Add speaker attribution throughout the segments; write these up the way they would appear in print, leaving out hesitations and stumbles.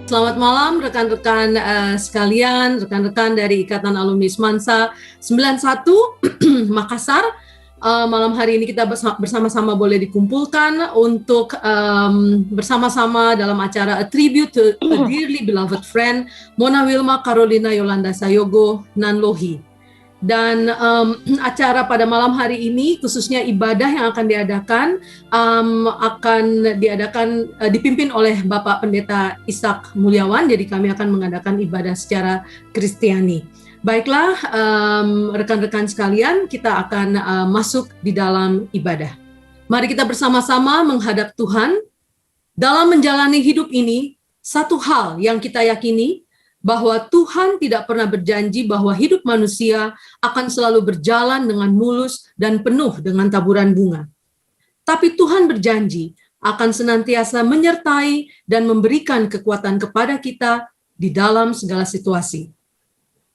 Speaker 1: Selamat malam rekan-rekan sekalian, rekan-rekan dari Ikatan Alumni Semansa 91 Makassar. Malam hari ini kita bersama-sama boleh dikumpulkan untuk bersama-sama dalam acara A Tribute to a Dearly Beloved Friend, Mona Wilma Carolina Yolanda Sayogo Nanlohi. Dan acara pada malam hari ini, khususnya ibadah yang akan diadakan dipimpin oleh Bapak Pendeta Ishak Mulyawan. Jadi kami akan mengadakan ibadah secara Kristiani. Baiklah, rekan-rekan sekalian, kita akan masuk di dalam ibadah. Mari kita bersama-sama menghadap Tuhan. Dalam menjalani hidup ini, satu hal yang kita yakini, bahwa Tuhan tidak pernah berjanji bahwa hidup manusia akan selalu berjalan dengan mulus dan penuh dengan taburan bunga. Tapi Tuhan berjanji akan senantiasa menyertai dan memberikan kekuatan kepada kita di dalam segala situasi.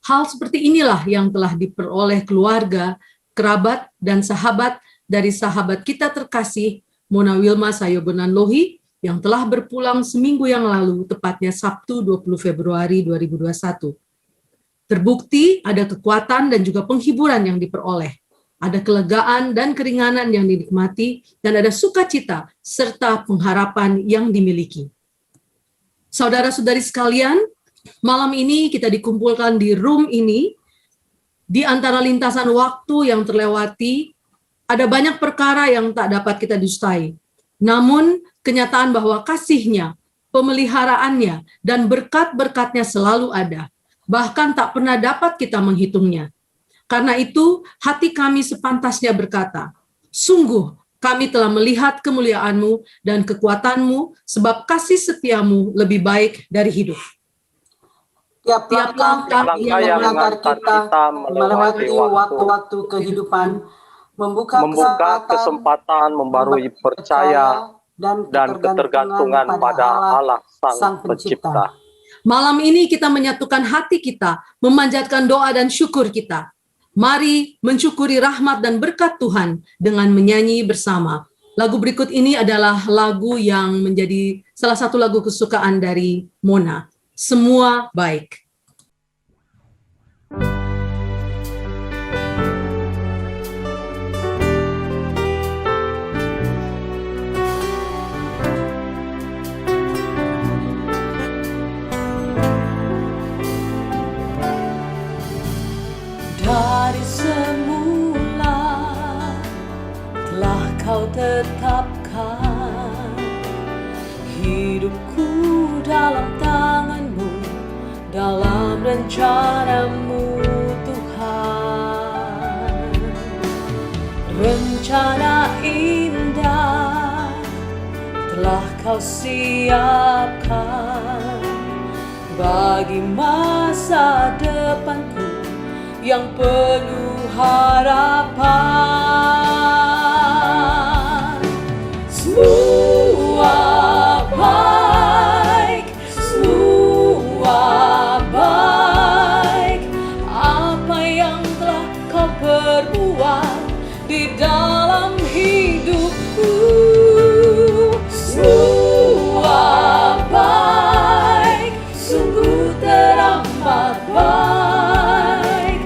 Speaker 1: Hal seperti inilah yang telah diperoleh keluarga, kerabat, dan sahabat dari sahabat kita terkasih, Mona Wilma Sayogo Nanlohi, yang telah berpulang seminggu yang lalu, tepatnya Sabtu 20 Februari 2021. Terbukti ada kekuatan dan juga penghiburan yang diperoleh. Ada kelegaan dan keringanan yang dinikmati, dan ada sukacita serta pengharapan yang dimiliki. Saudara-saudari sekalian, malam ini kita dikumpulkan di room ini, di antara lintasan waktu yang terlewati, ada banyak perkara yang tak dapat kita dustai. Namun, kenyataan bahwa kasih-Nya, pemeliharaannya, dan berkat-berkat-Nya selalu ada, bahkan tak pernah dapat kita menghitungnya. Karena itu, hati kami sepantasnya berkata, sungguh kami telah melihat kemuliaan-Mu dan kekuatan-Mu, sebab kasih setia-Mu lebih baik dari hidup.
Speaker 2: Tiap langkah yang mengantar kita melewati waktu-waktu kehidupan, membuka kesempatan membarui percaya dan ketergantungan pada Allah Sang Pencipta.
Speaker 1: Malam ini kita menyatukan hati kita, memanjatkan doa dan syukur kita. Mari mensyukuri rahmat dan berkat Tuhan dengan menyanyi bersama. Lagu berikut ini adalah lagu yang menjadi salah satu lagu kesukaan dari Mona. Semua baik.
Speaker 3: Dari semula telah Kau tetapkan hidupku dalam tangan-Mu, dalam rencana-Mu Tuhan. Rencana indah telah Kau siapkan bagi masa depanku yang penuh harapan. Semua baik, semua baik. Apa yang telah Kau perbuat di dalam hidupku, semua baik, sungguh teramat baik.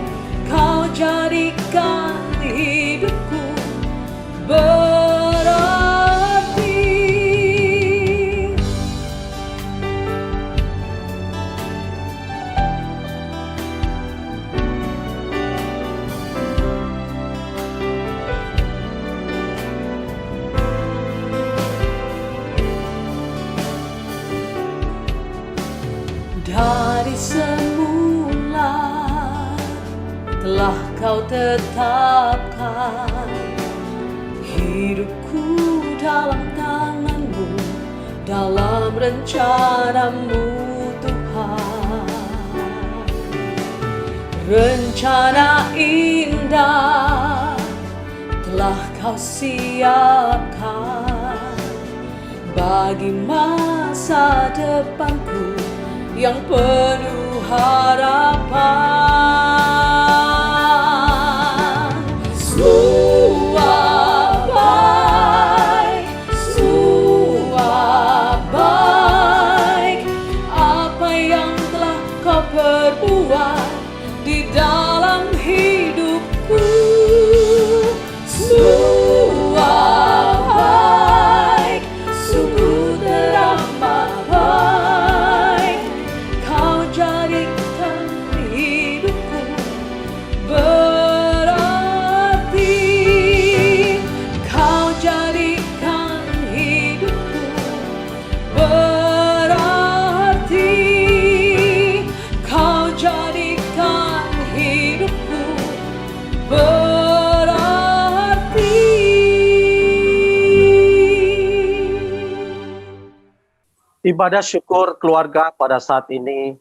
Speaker 3: Dari semula telah Kau tetapkan hidupku dalam tangan-Mu, dalam rencana-Mu Tuhan. Rencana indah telah Kau siapkan bagi masa depanku yang penuh harapan. Semua baik, semua baik.
Speaker 2: Ibadah syukur keluarga pada saat ini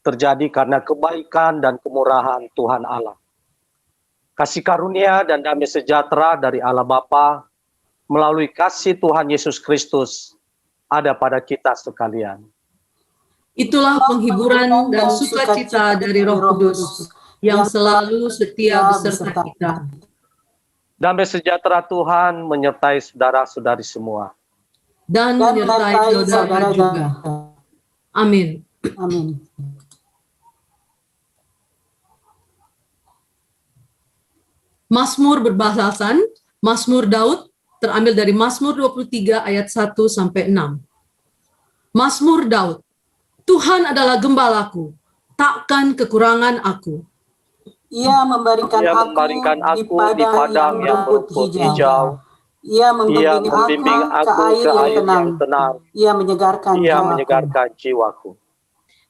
Speaker 2: terjadi karena kebaikan dan kemurahan Tuhan Allah. Kasih karunia dan damai sejahtera dari Allah Bapa melalui kasih Tuhan Yesus Kristus ada pada kita sekalian.
Speaker 1: Itulah penghiburan dan sukacita dari Roh Kudus yang selalu setia beserta kita.
Speaker 2: Damai sejahtera Tuhan menyertai saudara-saudari semua.
Speaker 1: Dan menyertai saudara juga. Amin.
Speaker 4: Amin.
Speaker 1: Mazmur berbahasan, Mazmur Daud, terambil dari Mazmur 23 ayat 1 sampai 6. Mazmur Daud. Tuhan adalah gembalaku, takkan kekurangan aku.
Speaker 4: Ia memberikan aku di padang yang rumput hijau. Ia membimbing aku ke air yang tenang. Ia menyegarkan jiwaku.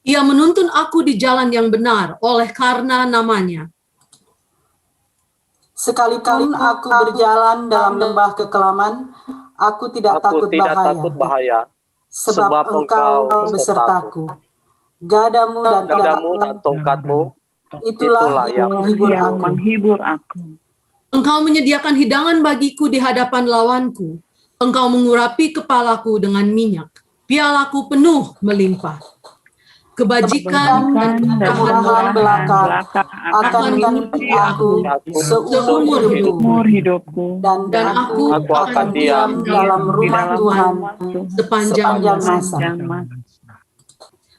Speaker 1: Ia menuntun aku di jalan yang benar oleh karena namanya.
Speaker 4: Sekalipun aku berjalan dalam lembah kekelaman, aku tidak takut bahaya. Sebab Engkau besertaku. Gadamu dan tongkatmu, itulah yang menghibur aku.
Speaker 1: Engkau menyediakan hidangan bagiku di hadapan lawanku. Engkau mengurapi kepalaku dengan minyak. Pialaku penuh melimpah. Kebajikan dan kemurahan belaka akan mengikuti aku seumur hidupku. Dan aku akan diam dalam rumah Tuhan sepanjang masa.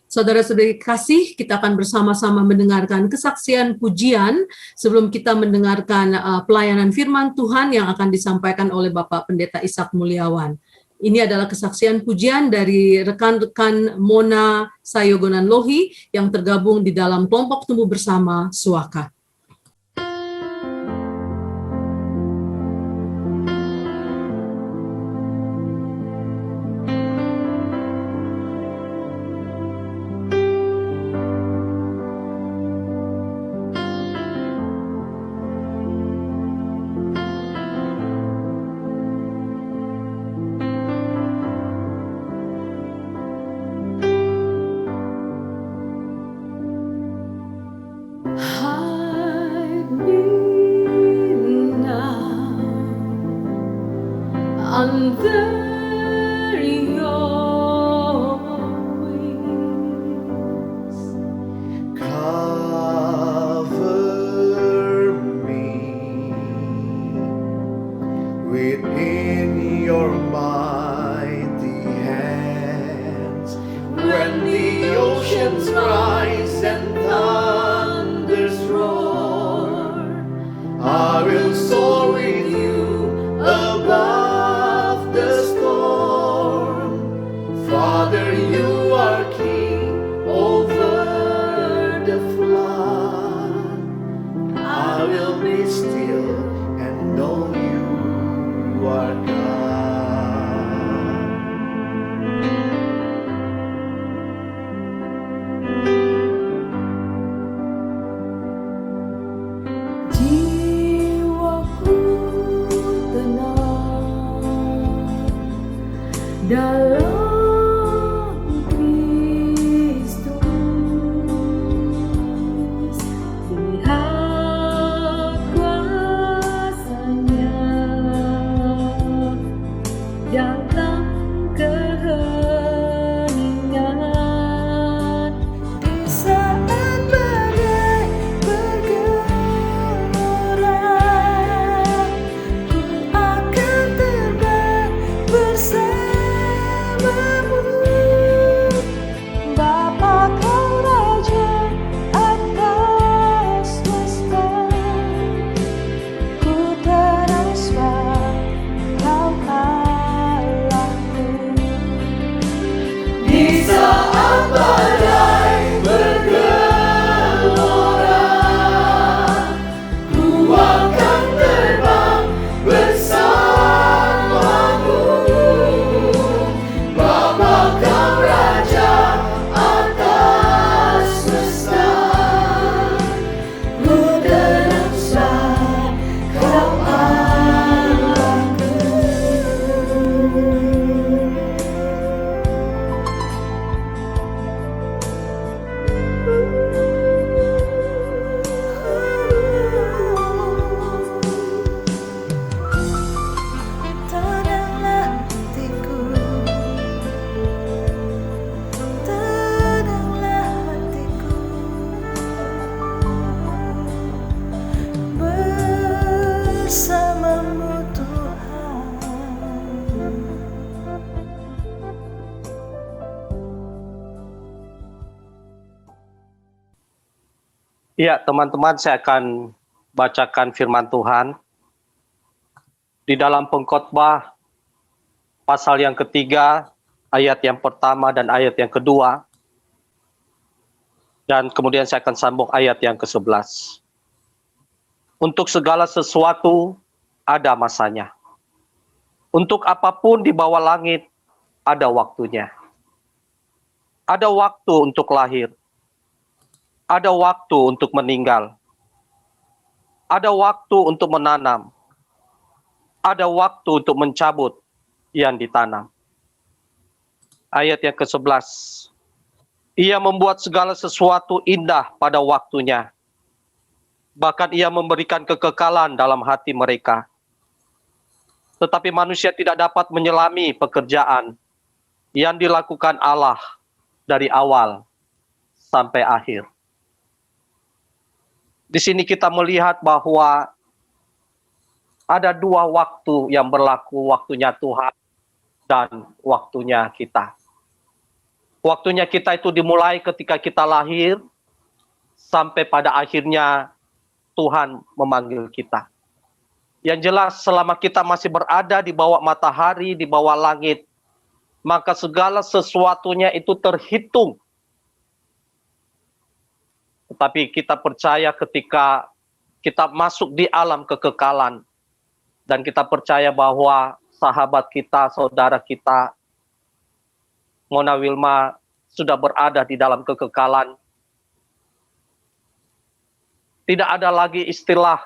Speaker 1: Saudara-saudari kasih, kita akan bersama-sama mendengarkan kesaksian pujian sebelum kita mendengarkan pelayanan firman Tuhan yang akan disampaikan oleh Bapak Pendeta Ishak Mulyawan. Ini adalah kesaksian pujian dari rekan-rekan Mona Sayogonan Lohi yang tergabung di dalam kelompok tumbuh bersama Suaka.
Speaker 3: Under your wings,
Speaker 5: cover me within your mighty hands. When the oceans rise and thunders roar, I will soar with you above. Father, you are king over the flood. I will be still and know you are God.
Speaker 3: jiwaku tenang dalam
Speaker 5: Bersamamu, Bapa.
Speaker 2: Ya, teman-teman, saya akan bacakan firman Tuhan di dalam Pengkhotbah pasal yang ketiga, ayat yang pertama dan ayat yang kedua. Dan kemudian saya akan sambung ayat yang ke-11. Untuk segala sesuatu ada masanya. Untuk apapun di bawah langit ada waktunya. Ada waktu untuk lahir. Ada waktu untuk meninggal. Ada waktu untuk menanam. Ada waktu untuk mencabut yang ditanam. Ayat yang ke-11. Ia membuat segala sesuatu indah pada waktunya. Bahkan ia memberikan kekekalan dalam hati mereka. Tetapi manusia tidak dapat menyelami pekerjaan yang dilakukan Allah dari awal sampai akhir. Di sini kita melihat bahwa ada dua waktu yang berlaku, waktunya Tuhan dan waktunya kita. Waktunya kita itu dimulai ketika kita lahir, sampai pada akhirnya Tuhan memanggil kita. Yang jelas selama kita masih berada di bawah matahari, di bawah langit, maka segala sesuatunya itu terhitung. Tetapi kita percaya ketika kita masuk di alam kekekalan, dan kita percaya bahwa sahabat kita, saudara kita, Mona Wilma sudah berada di dalam kekekalan. Tidak ada lagi istilah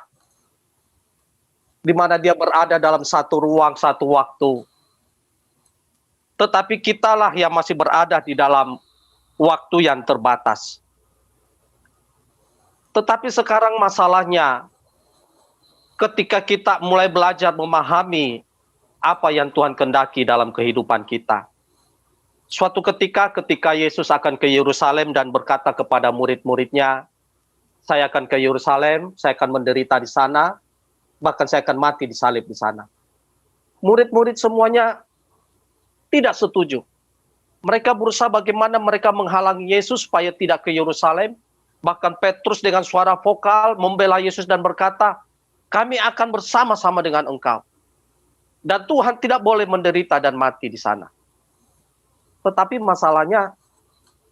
Speaker 2: di mana dia berada dalam satu ruang, satu waktu. Tetapi kitalah yang masih berada di dalam waktu yang terbatas. Tetapi sekarang masalahnya, ketika kita mulai belajar memahami apa yang Tuhan kehendaki dalam kehidupan kita. Suatu ketika Yesus akan ke Yerusalem dan berkata kepada murid-muridnya, saya akan ke Yerusalem, saya akan menderita di sana, bahkan saya akan mati disalib di sana. Murid-murid semuanya tidak setuju. Mereka berusaha bagaimana mereka menghalangi Yesus supaya tidak ke Yerusalem. Bahkan Petrus dengan suara vokal membela Yesus dan berkata, kami akan bersama-sama dengan engkau. Dan Tuhan tidak boleh menderita dan mati di sana. Tetapi masalahnya,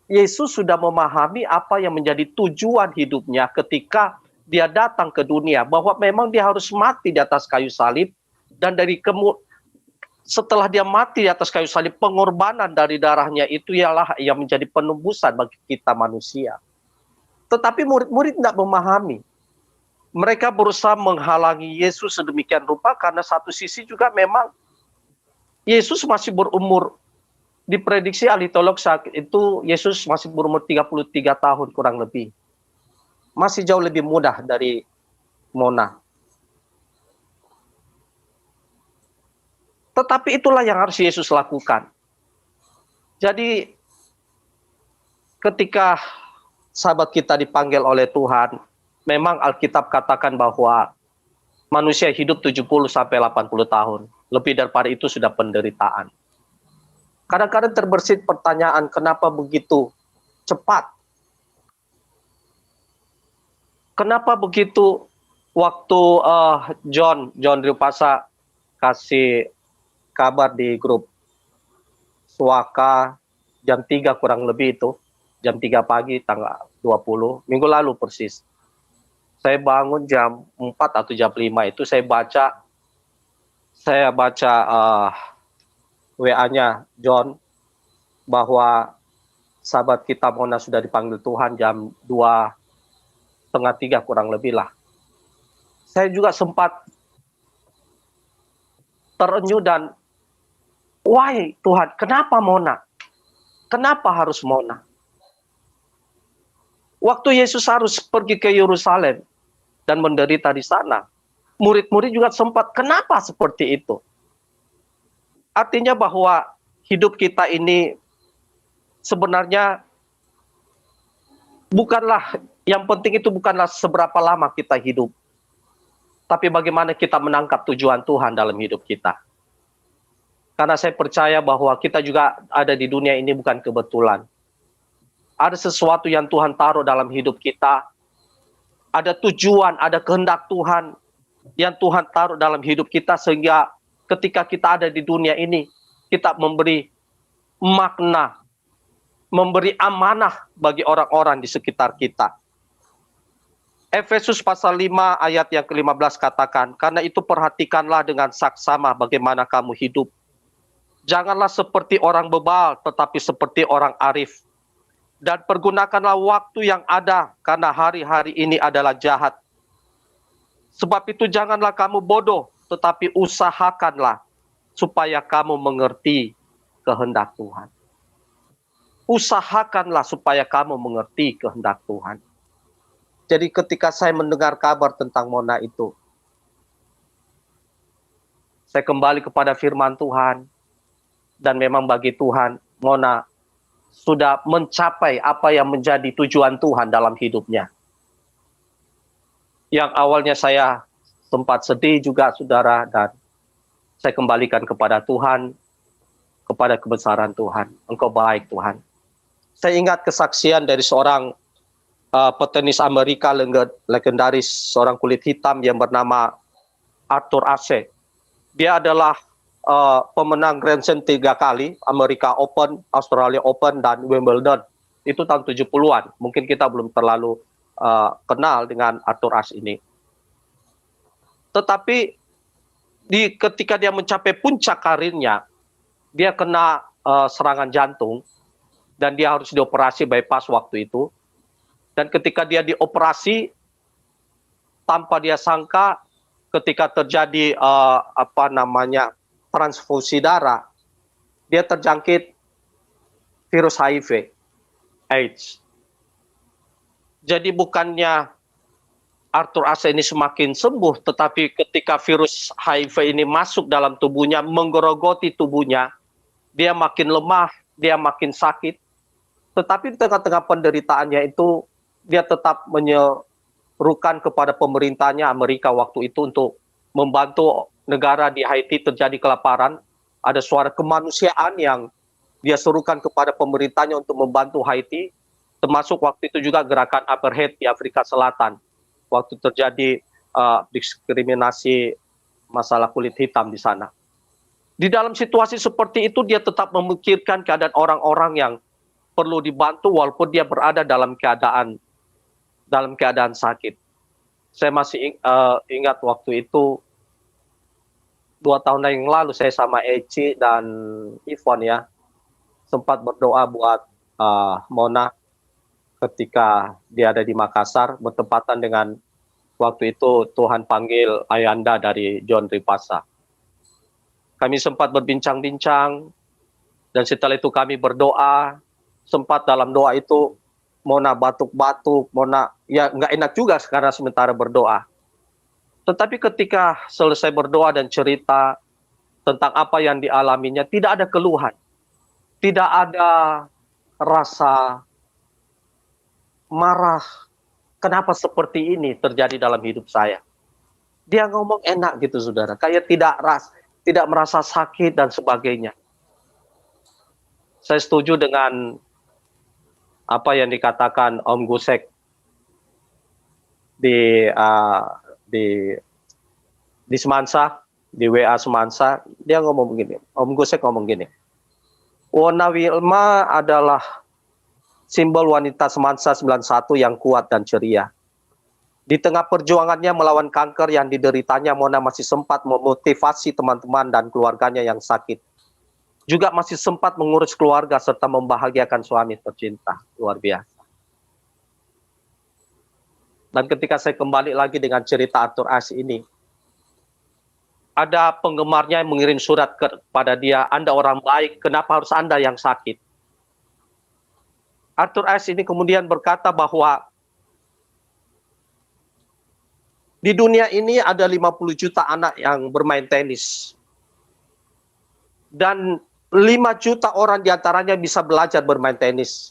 Speaker 2: Yesus sudah memahami apa yang menjadi tujuan hidupnya ketika dia datang ke dunia. Bahwa memang dia harus mati di atas kayu salib. Dan setelah dia mati di atas kayu salib, pengorbanan dari darahnya itu ialah yang menjadi penebusan bagi kita manusia. Tetapi murid-murid tidak memahami. Mereka berusaha menghalangi Yesus sedemikian rupa karena satu sisi juga memang Yesus masih berumur. Diprediksi ahli teolog saat itu Yesus masih berumur 33 tahun kurang lebih. Masih jauh lebih muda dari Mona. Tetapi itulah yang harus Yesus lakukan. Jadi ketika sahabat kita dipanggil oleh Tuhan, memang Alkitab katakan bahwa manusia hidup 70 sampai 80 tahun. Lebih daripada itu sudah penderitaan. Kadang-kadang terbersit pertanyaan, kenapa begitu cepat? Kenapa begitu waktu John Riupasa kasih kabar di grup Suaka jam 3 kurang lebih itu, jam 3 pagi tanggal 20, minggu lalu persis. Saya bangun jam 4 atau jam 5 itu saya baca WA-nya John bahwa sahabat kita Mona sudah dipanggil Tuhan jam 2:30 kurang lebih lah. Saya juga sempat terenyuh dan why Tuhan, kenapa Mona? Kenapa harus Mona? Waktu Yesus harus pergi ke Yerusalem dan menderita di sana, murid-murid juga sempat, kenapa seperti itu? Artinya bahwa hidup kita ini sebenarnya bukanlah, yang penting itu bukanlah seberapa lama kita hidup. Tapi bagaimana kita menangkap tujuan Tuhan dalam hidup kita. Karena saya percaya bahwa kita juga ada di dunia ini bukan kebetulan. Ada sesuatu yang Tuhan taruh dalam hidup kita ada tujuan, ada kehendak Tuhan yang Tuhan taruh dalam hidup kita, sehingga ketika kita ada di dunia ini, kita memberi makna, memberi amanah bagi orang-orang di sekitar kita. Efesus pasal 5 ayat yang ke-15 katakan, karena itu perhatikanlah dengan saksama bagaimana kamu hidup. Janganlah seperti orang bebal, tetapi seperti orang arif. Dan pergunakanlah waktu yang ada, karena hari-hari ini adalah jahat. Sebab itu janganlah kamu bodoh, tetapi usahakanlah supaya kamu mengerti kehendak Tuhan. Usahakanlah supaya kamu mengerti kehendak Tuhan. Jadi ketika saya mendengar kabar tentang Mona itu, saya kembali kepada firman Tuhan, dan memang bagi Tuhan, Mona sudah mencapai apa yang menjadi tujuan Tuhan dalam hidupnya. Yang awalnya saya sempat sedih juga, saudara, dan saya kembalikan kepada Tuhan, kepada kebesaran Tuhan. Engkau baik, Tuhan. Saya ingat kesaksian dari seorang petenis Amerika legendaris, seorang kulit hitam yang bernama Arthur Ashe. Dia adalah pemenang Grand Slam 3 kali, Amerika Open, Australia Open, dan Wimbledon. Itu tahun 70-an. Mungkin kita belum terlalu kenal dengan Arthur Ashe ini. Tetapi ketika dia mencapai puncak karirnya, dia kena serangan jantung, dan dia harus dioperasi bypass waktu itu. Dan ketika dia dioperasi, tanpa dia sangka, ketika terjadi transfusi darah, dia terjangkit virus HIV, AIDS. Jadi bukannya Arthur Ashe ini semakin sembuh, tetapi ketika virus HIV ini masuk dalam tubuhnya, menggerogoti tubuhnya, dia makin lemah, dia makin sakit. Tetapi di tengah-tengah penderitaannya itu, dia tetap menyerukan kepada pemerintahnya Amerika waktu itu untuk membantu negara di Haiti terjadi kelaparan. Ada suara kemanusiaan yang dia serukan kepada pemerintahnya untuk membantu Haiti, termasuk waktu itu juga gerakan apartheid di Afrika Selatan, waktu terjadi diskriminasi masalah kulit hitam di sana. Di dalam situasi seperti itu, dia tetap memikirkan keadaan orang-orang yang perlu dibantu walaupun dia berada dalam keadaan sakit. Saya masih ingat waktu itu, 2 tahun yang lalu saya sama Eci dan Ivon ya, sempat berdoa buat Mona ketika dia ada di Makassar, bertepatan dengan waktu itu Tuhan panggil Ayanda dari John Ripasa. Kami sempat berbincang-bincang, dan setelah itu kami berdoa. Sempat dalam doa itu Mona batuk-batuk, Mona ya nggak enak juga karena sementara berdoa. Tetapi ketika selesai berdoa dan cerita tentang apa yang dialaminya, tidak ada keluhan, tidak ada rasa marah. Kenapa seperti ini terjadi dalam hidup saya? Dia ngomong enak gitu, saudara, kayak tidak merasa sakit dan sebagainya. Saya setuju dengan apa yang dikatakan Om Gusek di Semansa, di WA Semansa. Dia ngomong begini, Om Gusek ngomong gini, Wona Wilma adalah simbol wanita Semansa 91 yang kuat dan ceria. Di tengah perjuangannya melawan kanker yang dideritanya, Mona masih sempat memotivasi teman-teman dan keluarganya yang sakit. Juga masih sempat mengurus keluarga serta membahagiakan suami tercinta. Luar biasa. Dan ketika saya kembali lagi dengan cerita Arthur Ashe ini, ada penggemarnya yang mengirim surat kepada dia, Anda orang baik, kenapa harus Anda yang sakit? Arthur Ashe ini kemudian berkata bahwa di dunia ini ada 50 juta anak yang bermain tenis. Dan 5 juta orang diantaranya bisa belajar bermain tenis.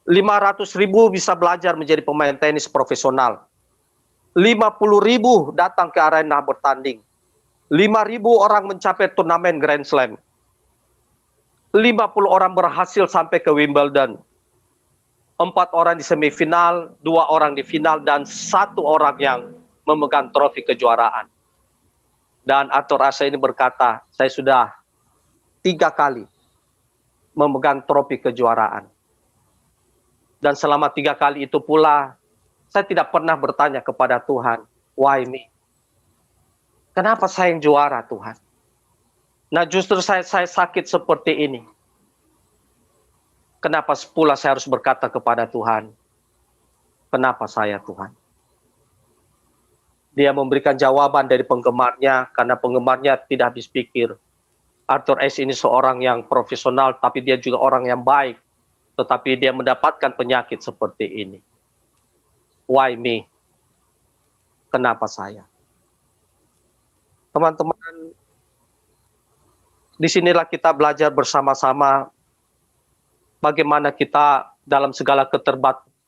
Speaker 2: 500.000 bisa belajar menjadi pemain tenis profesional. 50.000 datang ke arena bertanding. 5.000 orang mencapai turnamen Grand Slam. 50 orang berhasil sampai ke Wimbledon. 4 orang di semifinal, 2 orang di final, dan 1 orang yang memegang trofi kejuaraan. Dan Arthur Asa ini berkata, saya sudah 3 kali memegang trofi kejuaraan. Dan selama 3 kali itu pula, saya tidak pernah bertanya kepada Tuhan, why me? Kenapa saya yang juara, Tuhan? Nah, justru saya sakit seperti ini. Kenapa pula saya harus berkata kepada Tuhan, kenapa saya, Tuhan? Dia memberikan jawaban dari penggemarnya, karena penggemarnya tidak habis pikir. Arthur Ashe ini seorang yang profesional, tapi dia juga orang yang baik. Tetapi dia mendapatkan penyakit seperti ini. Why me? Kenapa saya? Teman-teman, disinilah kita belajar bersama-sama bagaimana kita dalam segala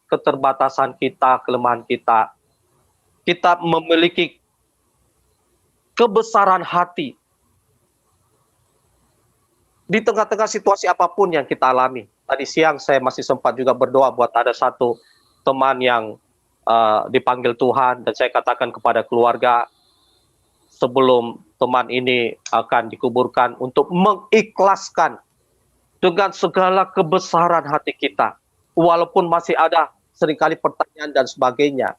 Speaker 2: keterbatasan kita, kelemahan kita, kita memiliki kebesaran hati di tengah-tengah situasi apapun yang kita alami. Tadi siang saya masih sempat juga berdoa buat ada satu teman yang dipanggil Tuhan, dan saya katakan kepada keluarga sebelum teman ini akan dikuburkan untuk mengikhlaskan dengan segala kebesaran hati kita, walaupun masih ada seringkali pertanyaan dan sebagainya.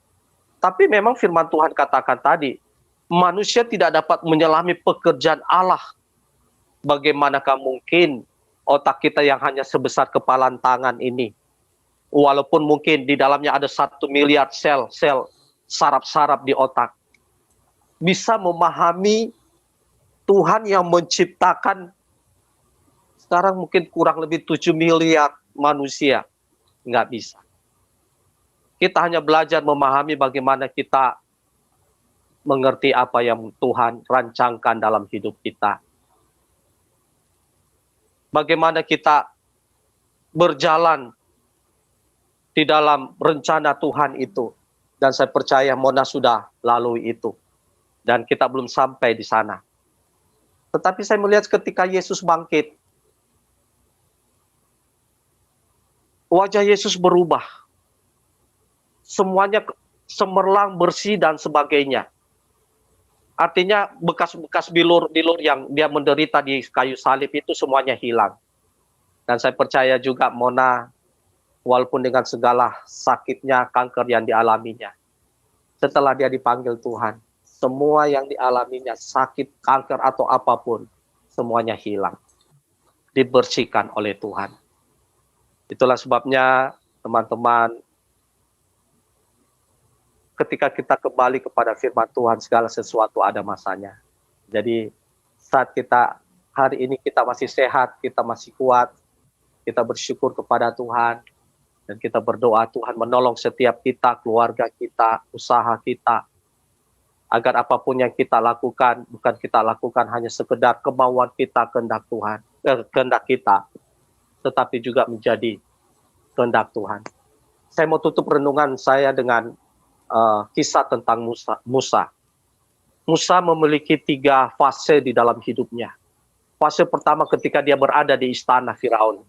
Speaker 2: Tapi memang firman Tuhan katakan tadi, manusia tidak dapat menyelami pekerjaan Allah. Bagaimanakah mungkin otak kita yang hanya sebesar kepalan tangan ini, walaupun mungkin di dalamnya ada 1 miliar sel saraf-saraf di otak, bisa memahami Tuhan yang menciptakan sekarang mungkin kurang lebih 7 miliar manusia? Nggak bisa. Kita hanya belajar memahami bagaimana kita mengerti apa yang Tuhan rancangkan dalam hidup kita. Bagaimana kita berjalan di dalam rencana Tuhan itu. Dan saya percaya Mona sudah lalui itu. Dan kita belum sampai di sana. Tetapi saya melihat ketika Yesus bangkit, wajah Yesus berubah. Semuanya cemerlang, bersih, dan sebagainya. Artinya bekas-bekas bilur yang dia menderita di kayu salib itu semuanya hilang. Dan saya percaya juga Mona, walaupun dengan segala sakitnya, kanker yang dialaminya, setelah dia dipanggil Tuhan, semua yang dialaminya, sakit, kanker, atau apapun, semuanya hilang. Dibersihkan oleh Tuhan. Itulah sebabnya, teman-teman, ketika kita kembali kepada firman Tuhan, segala sesuatu ada masanya. Jadi saat kita hari ini kita masih sehat, kita masih kuat, kita bersyukur kepada Tuhan, dan kita berdoa Tuhan menolong setiap kita, keluarga kita, usaha kita, agar apapun yang kita lakukan, bukan kita lakukan hanya sekedar kemauan kita, kehendak kita, tetapi juga menjadi kehendak Tuhan. Saya mau tutup renungan saya dengan kisah tentang Musa. Musa memiliki 3 fase di dalam hidupnya. Fase pertama ketika dia berada di istana Firaun.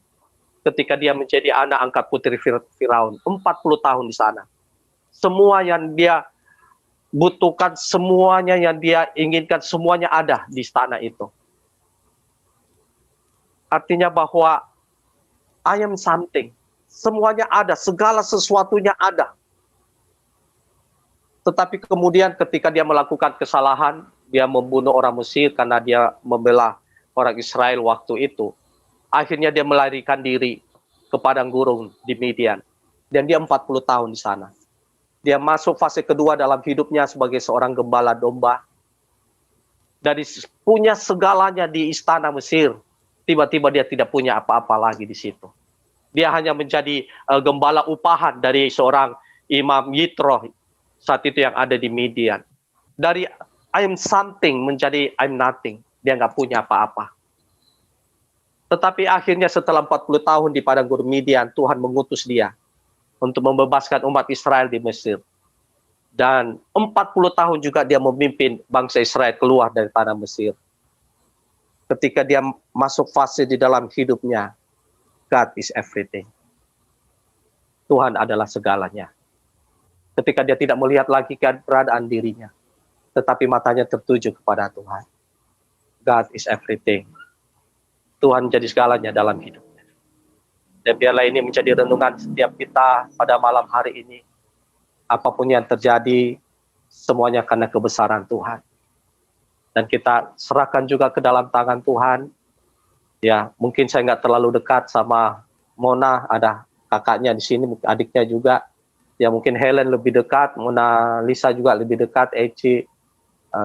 Speaker 2: Ketika dia menjadi anak angkat putri Firaun. 40 tahun di sana. Semua yang dia butuhkan, semuanya yang dia inginkan, semuanya ada di istana itu. Artinya bahwa I am something. Semuanya ada, segala sesuatunya ada. Tetapi kemudian ketika dia melakukan kesalahan, dia membunuh orang Mesir karena dia membela orang Israel waktu itu. Akhirnya dia melarikan diri ke padang gurun di Midian. Dan dia 40 tahun di sana. Dia masuk fase kedua dalam hidupnya sebagai seorang gembala domba. Dari punya segalanya di istana Mesir, tiba-tiba dia tidak punya apa-apa lagi di situ. Dia hanya menjadi gembala upahan dari seorang Imam Yitro saat itu yang ada di Midian. Dari I am something menjadi I'm nothing. Dia nggak punya apa-apa. Tetapi akhirnya setelah 40 tahun di padang gurun Midian, Tuhan mengutus dia untuk membebaskan umat Israel di Mesir. Dan 40 tahun juga dia memimpin bangsa Israel keluar dari tanah Mesir. Ketika dia masuk fase di dalam hidupnya, God is everything. Tuhan adalah segalanya. Ketika dia tidak melihat lagi keberadaan dirinya, tetapi matanya tertuju kepada Tuhan. God is everything. Tuhan jadi segalanya dalam hidupnya. Dan biarlah ini menjadi renungan setiap kita pada malam hari ini. Apapun yang terjadi, semuanya karena kebesaran Tuhan. Dan kita serahkan juga ke dalam tangan Tuhan. Ya, mungkin saya nggak terlalu dekat sama Mona, ada kakaknya di sini, adiknya juga. Ya mungkin Helen lebih dekat, Mona Lisa juga lebih dekat, Eci,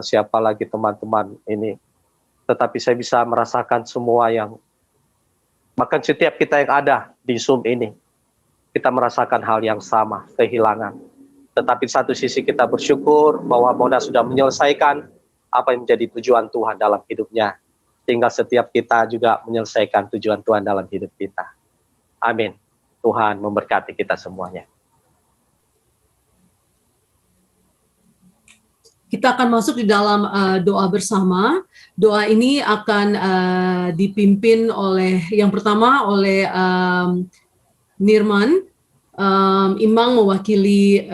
Speaker 2: siapa lagi teman-teman ini. Tetapi saya bisa merasakan semua yang, bahkan setiap kita yang ada di Zoom ini, kita merasakan hal yang sama, kehilangan. Tetapi satu sisi kita bersyukur bahwa Mona sudah menyelesaikan apa yang menjadi tujuan Tuhan dalam hidupnya. Sehingga setiap kita juga menyelesaikan tujuan Tuhan dalam hidup kita. Amin. Tuhan memberkati kita semuanya.
Speaker 1: Kita akan masuk di dalam doa bersama. Doa ini akan dipimpin oleh, yang pertama oleh Nirman. Imang mewakili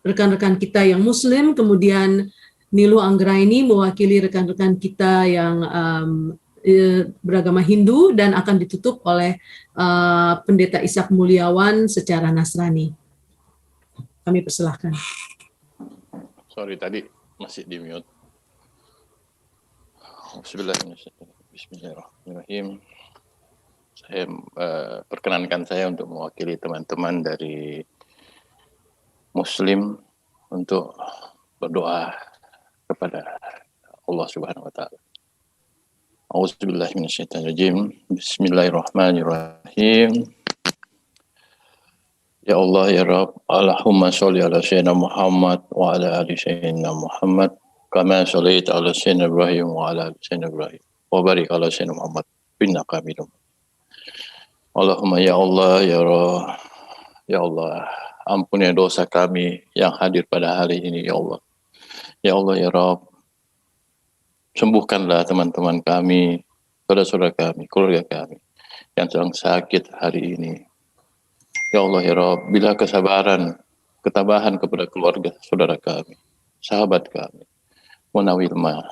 Speaker 1: rekan-rekan kita yang Muslim, kemudian Nilu Anggraini mewakili rekan-rekan kita yang beragama Hindu, dan akan ditutup oleh Pendeta Ishak Mulyawan secara Nasrani. Kami persilahkan.
Speaker 6: Sorry, tadi masih di mute. Bismillahirrahmanirrahim. Saya perkenankan saya untuk mewakili teman-teman dari Muslim untuk berdoa kepada Allah Subhanahu wa taala. A'udzubillahi minasyaitonirrajim. Bismillahirrahmanirrahim. Ya Allah ya Rabb, Allahumma sholli ala sayyidina Muhammad wa ala ali sayyidina Muhammad kama shallaita ala sayyidina Ibrahim wa ala ali sayyidina Ibrahim wa barik ala sayyidina Muhammad innaka Hamidum. Allahumma ya Allah ya Rabb, ya Allah, ampuni dosa kami yang hadir pada hari ini ya Allah. Ya Allah ya Rabb, sembuhkanlah teman-teman kami, saudara-saudara kami, keluarga kami yang sedang sakit hari ini. Ya Allah ya Rabb, bila kesabaran, ketabahan kepada keluarga, saudara kami, sahabat kami, munawilma,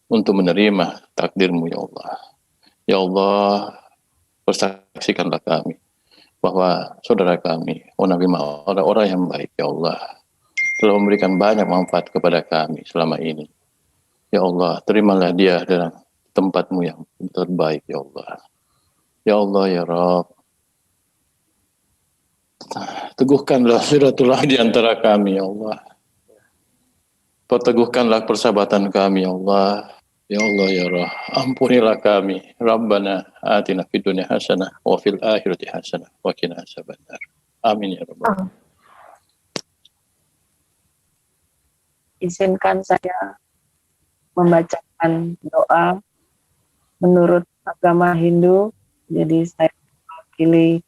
Speaker 6: untuk menerima takdir-Mu ya Allah. Ya Allah, persaksikanlah kami, bahwa saudara kami, munawilma, orang-orang yang baik ya Allah, telah memberikan banyak manfaat kepada kami selama ini. Ya Allah, terimalah dia dalam tempat-Mu yang terbaik ya Allah. Ya Allah ya Rabb, teguhkanlah silaturahmi di antara kami ya Allah. Perteguhkanlah persahabatan kami ya Allah. Ya Allah ya Rabb, ampunilah kami. Rabbana atina fid dunya hasanah wa fil akhirati hasanah wa qina adzabannar. Amin ya Rabb.
Speaker 7: Izinkan saya membacakan doa menurut agama Hindu. Jadi saya mewakili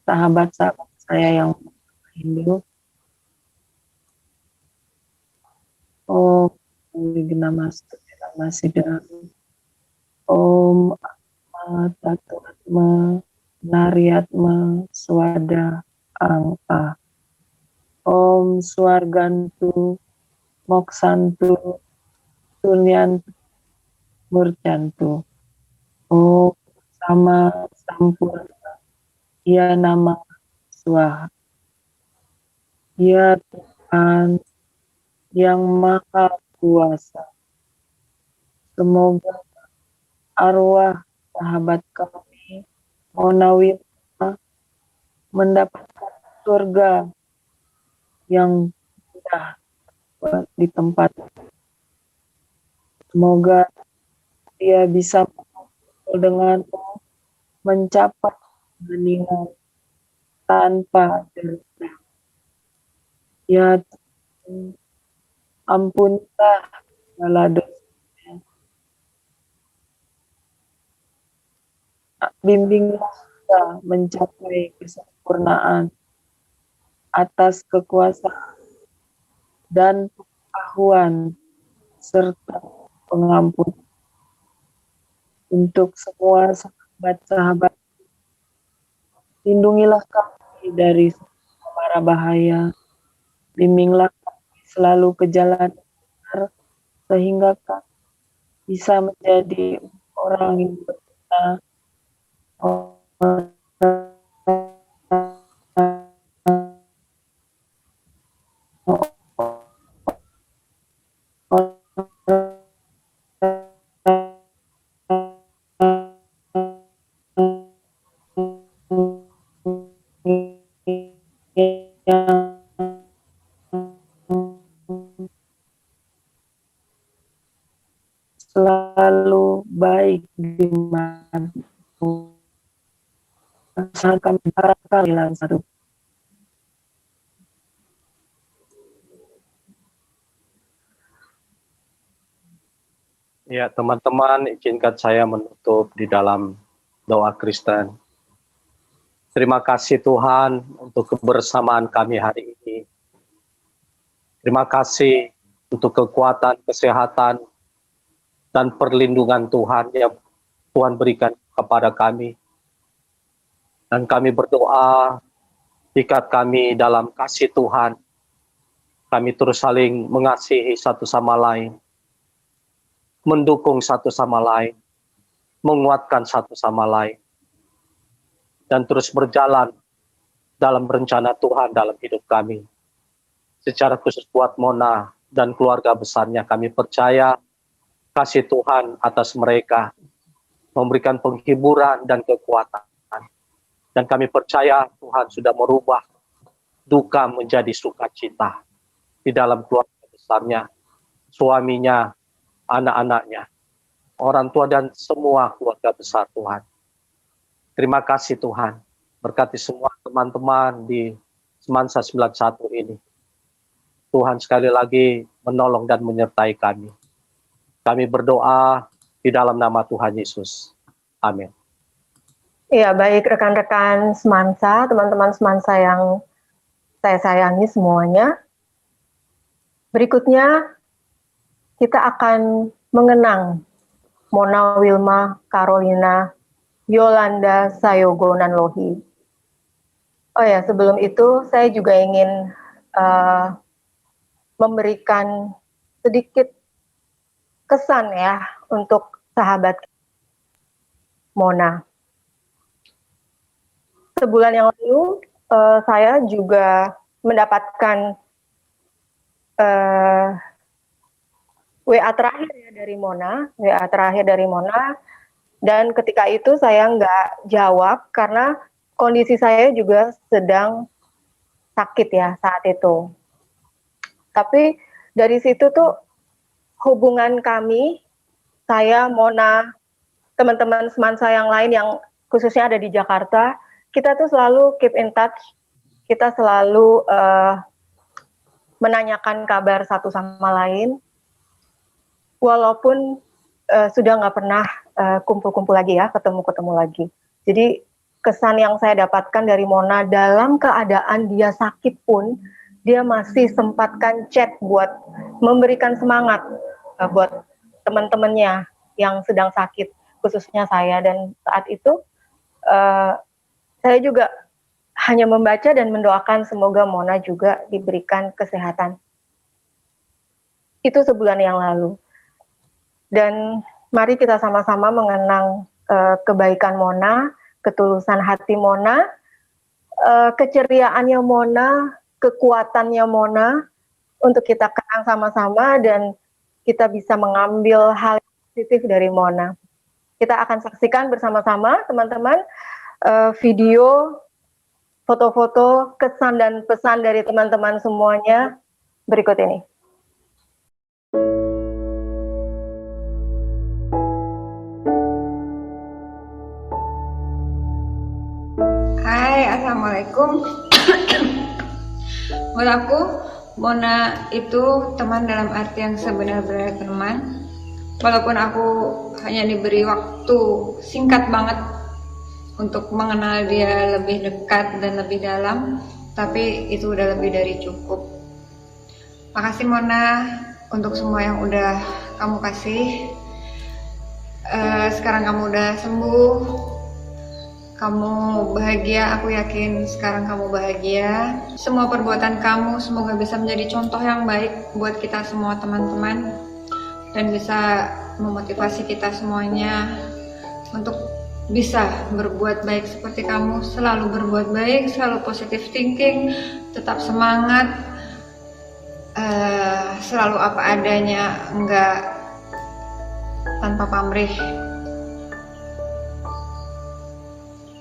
Speaker 7: sahabat-sahabat saya yang Hindu. Om Wignamastu Nasidam. Om Tatatma Naryatma Swada Angka. Om Swargantu Moksantu Sunyantu Murcantu. Om Sama Sampurna Ya Nama Swaha. Ya Tuhan yang Maha Kuasa, semoga arwah sahabat kami Monawita mendapatkan surga yang indah di tempat. Semoga dia bisa dengan mencapai keheningan tanpa derita. Ya Tuhan, ampunilah segala dosa. Bimbinglah kita mencapai kesempurnaan atas kekuasaan dan pengetahuan serta pengampun untuk semua sahabat-sahabat. Lindungilah kami dari mara bahaya. Bimbinglah kami selalu ke jalan benar, sehingga kami bisa menjadi orang yang berguna, selalu baik dimanapun. Kami harapkan bilang satu.
Speaker 2: Ya, teman-teman, izinkan saya menutup di dalam doa Kristen. Terima kasih Tuhan untuk kebersamaan kami hari ini. Terima kasih untuk kekuatan, kesehatan, dan perlindungan Tuhan yang Tuhan berikan kepada kami. Dan kami berdoa, ikat kami dalam kasih Tuhan. Kami terus saling mengasihi satu sama lain, mendukung satu sama lain, menguatkan satu sama lain, dan terus berjalan dalam rencana Tuhan dalam hidup kami. Secara khusus buat Mona dan keluarga besarnya, kami percaya kasih Tuhan atas mereka memberikan penghiburan dan kekuatan. Dan kami percaya Tuhan sudah merubah duka menjadi sukacita di dalam keluarga besarnya, suaminya, anak-anaknya, orang tua dan semua keluarga besar Tuhan. Terima kasih Tuhan, berkati semua teman-teman di Semansa 91 ini. Tuhan sekali lagi menolong dan menyertai kami. Kami berdoa di dalam nama Tuhan Yesus. Amin.
Speaker 8: Ya, baik rekan-rekan Semansa, teman-teman Semansa yang saya sayangi semuanya. Berikutnya, kita akan mengenang Mona Wilma Carolina Yolanda Sayogo Nanlohi. Oh ya, sebelum itu saya juga ingin memberikan sedikit kesan ya untuk sahabat Mona. Sebulan yang lalu saya juga mendapatkan WA terakhir ya dari Mona, dan ketika itu saya nggak jawab karena kondisi saya juga sedang sakit ya saat itu. Tapi dari situ tuh hubungan kami, saya, Mona, teman-teman Semansa yang lain yang khususnya ada di Jakarta, kita tuh selalu keep in touch, kita selalu menanyakan kabar satu sama lain, walaupun sudah nggak pernah kumpul-kumpul lagi ya, ketemu-ketemu lagi. Jadi kesan yang saya dapatkan dari Mona, dalam keadaan dia sakit pun, dia masih sempatkan chat buat memberikan semangat buat teman-temannya yang sedang sakit, khususnya saya. Dan saat itu saya juga hanya membaca dan mendoakan semoga Mona juga diberikan kesehatan. Itu sebulan yang lalu. Dan mari kita sama-sama mengenang kebaikan Mona, ketulusan hati Mona, keceriaannya Mona, kekuatannya Mona, untuk kita kenang sama-sama dan kita bisa mengambil hal positif dari Mona. Kita akan saksikan bersama-sama teman-teman video, foto-foto, kesan dan pesan dari teman-teman semuanya berikut ini.
Speaker 9: Hai, Assalamualaikum. Buat aku, Mona itu teman dalam arti yang sebenar-benar teman. Walaupun aku hanya diberi waktu singkat banget untuk mengenal dia lebih dekat dan lebih dalam, tapi itu udah lebih dari cukup. Makasih Mona untuk semua yang udah kamu kasih. Sekarang kamu udah sembuh, kamu bahagia, aku yakin sekarang kamu bahagia. Semua perbuatan kamu semoga bisa menjadi contoh yang baik buat kita semua teman-teman, dan bisa memotivasi kita semuanya untuk bisa berbuat baik seperti kamu. Selalu berbuat baik, selalu positive thinking, tetap semangat, selalu apa adanya, enggak tanpa pamrih.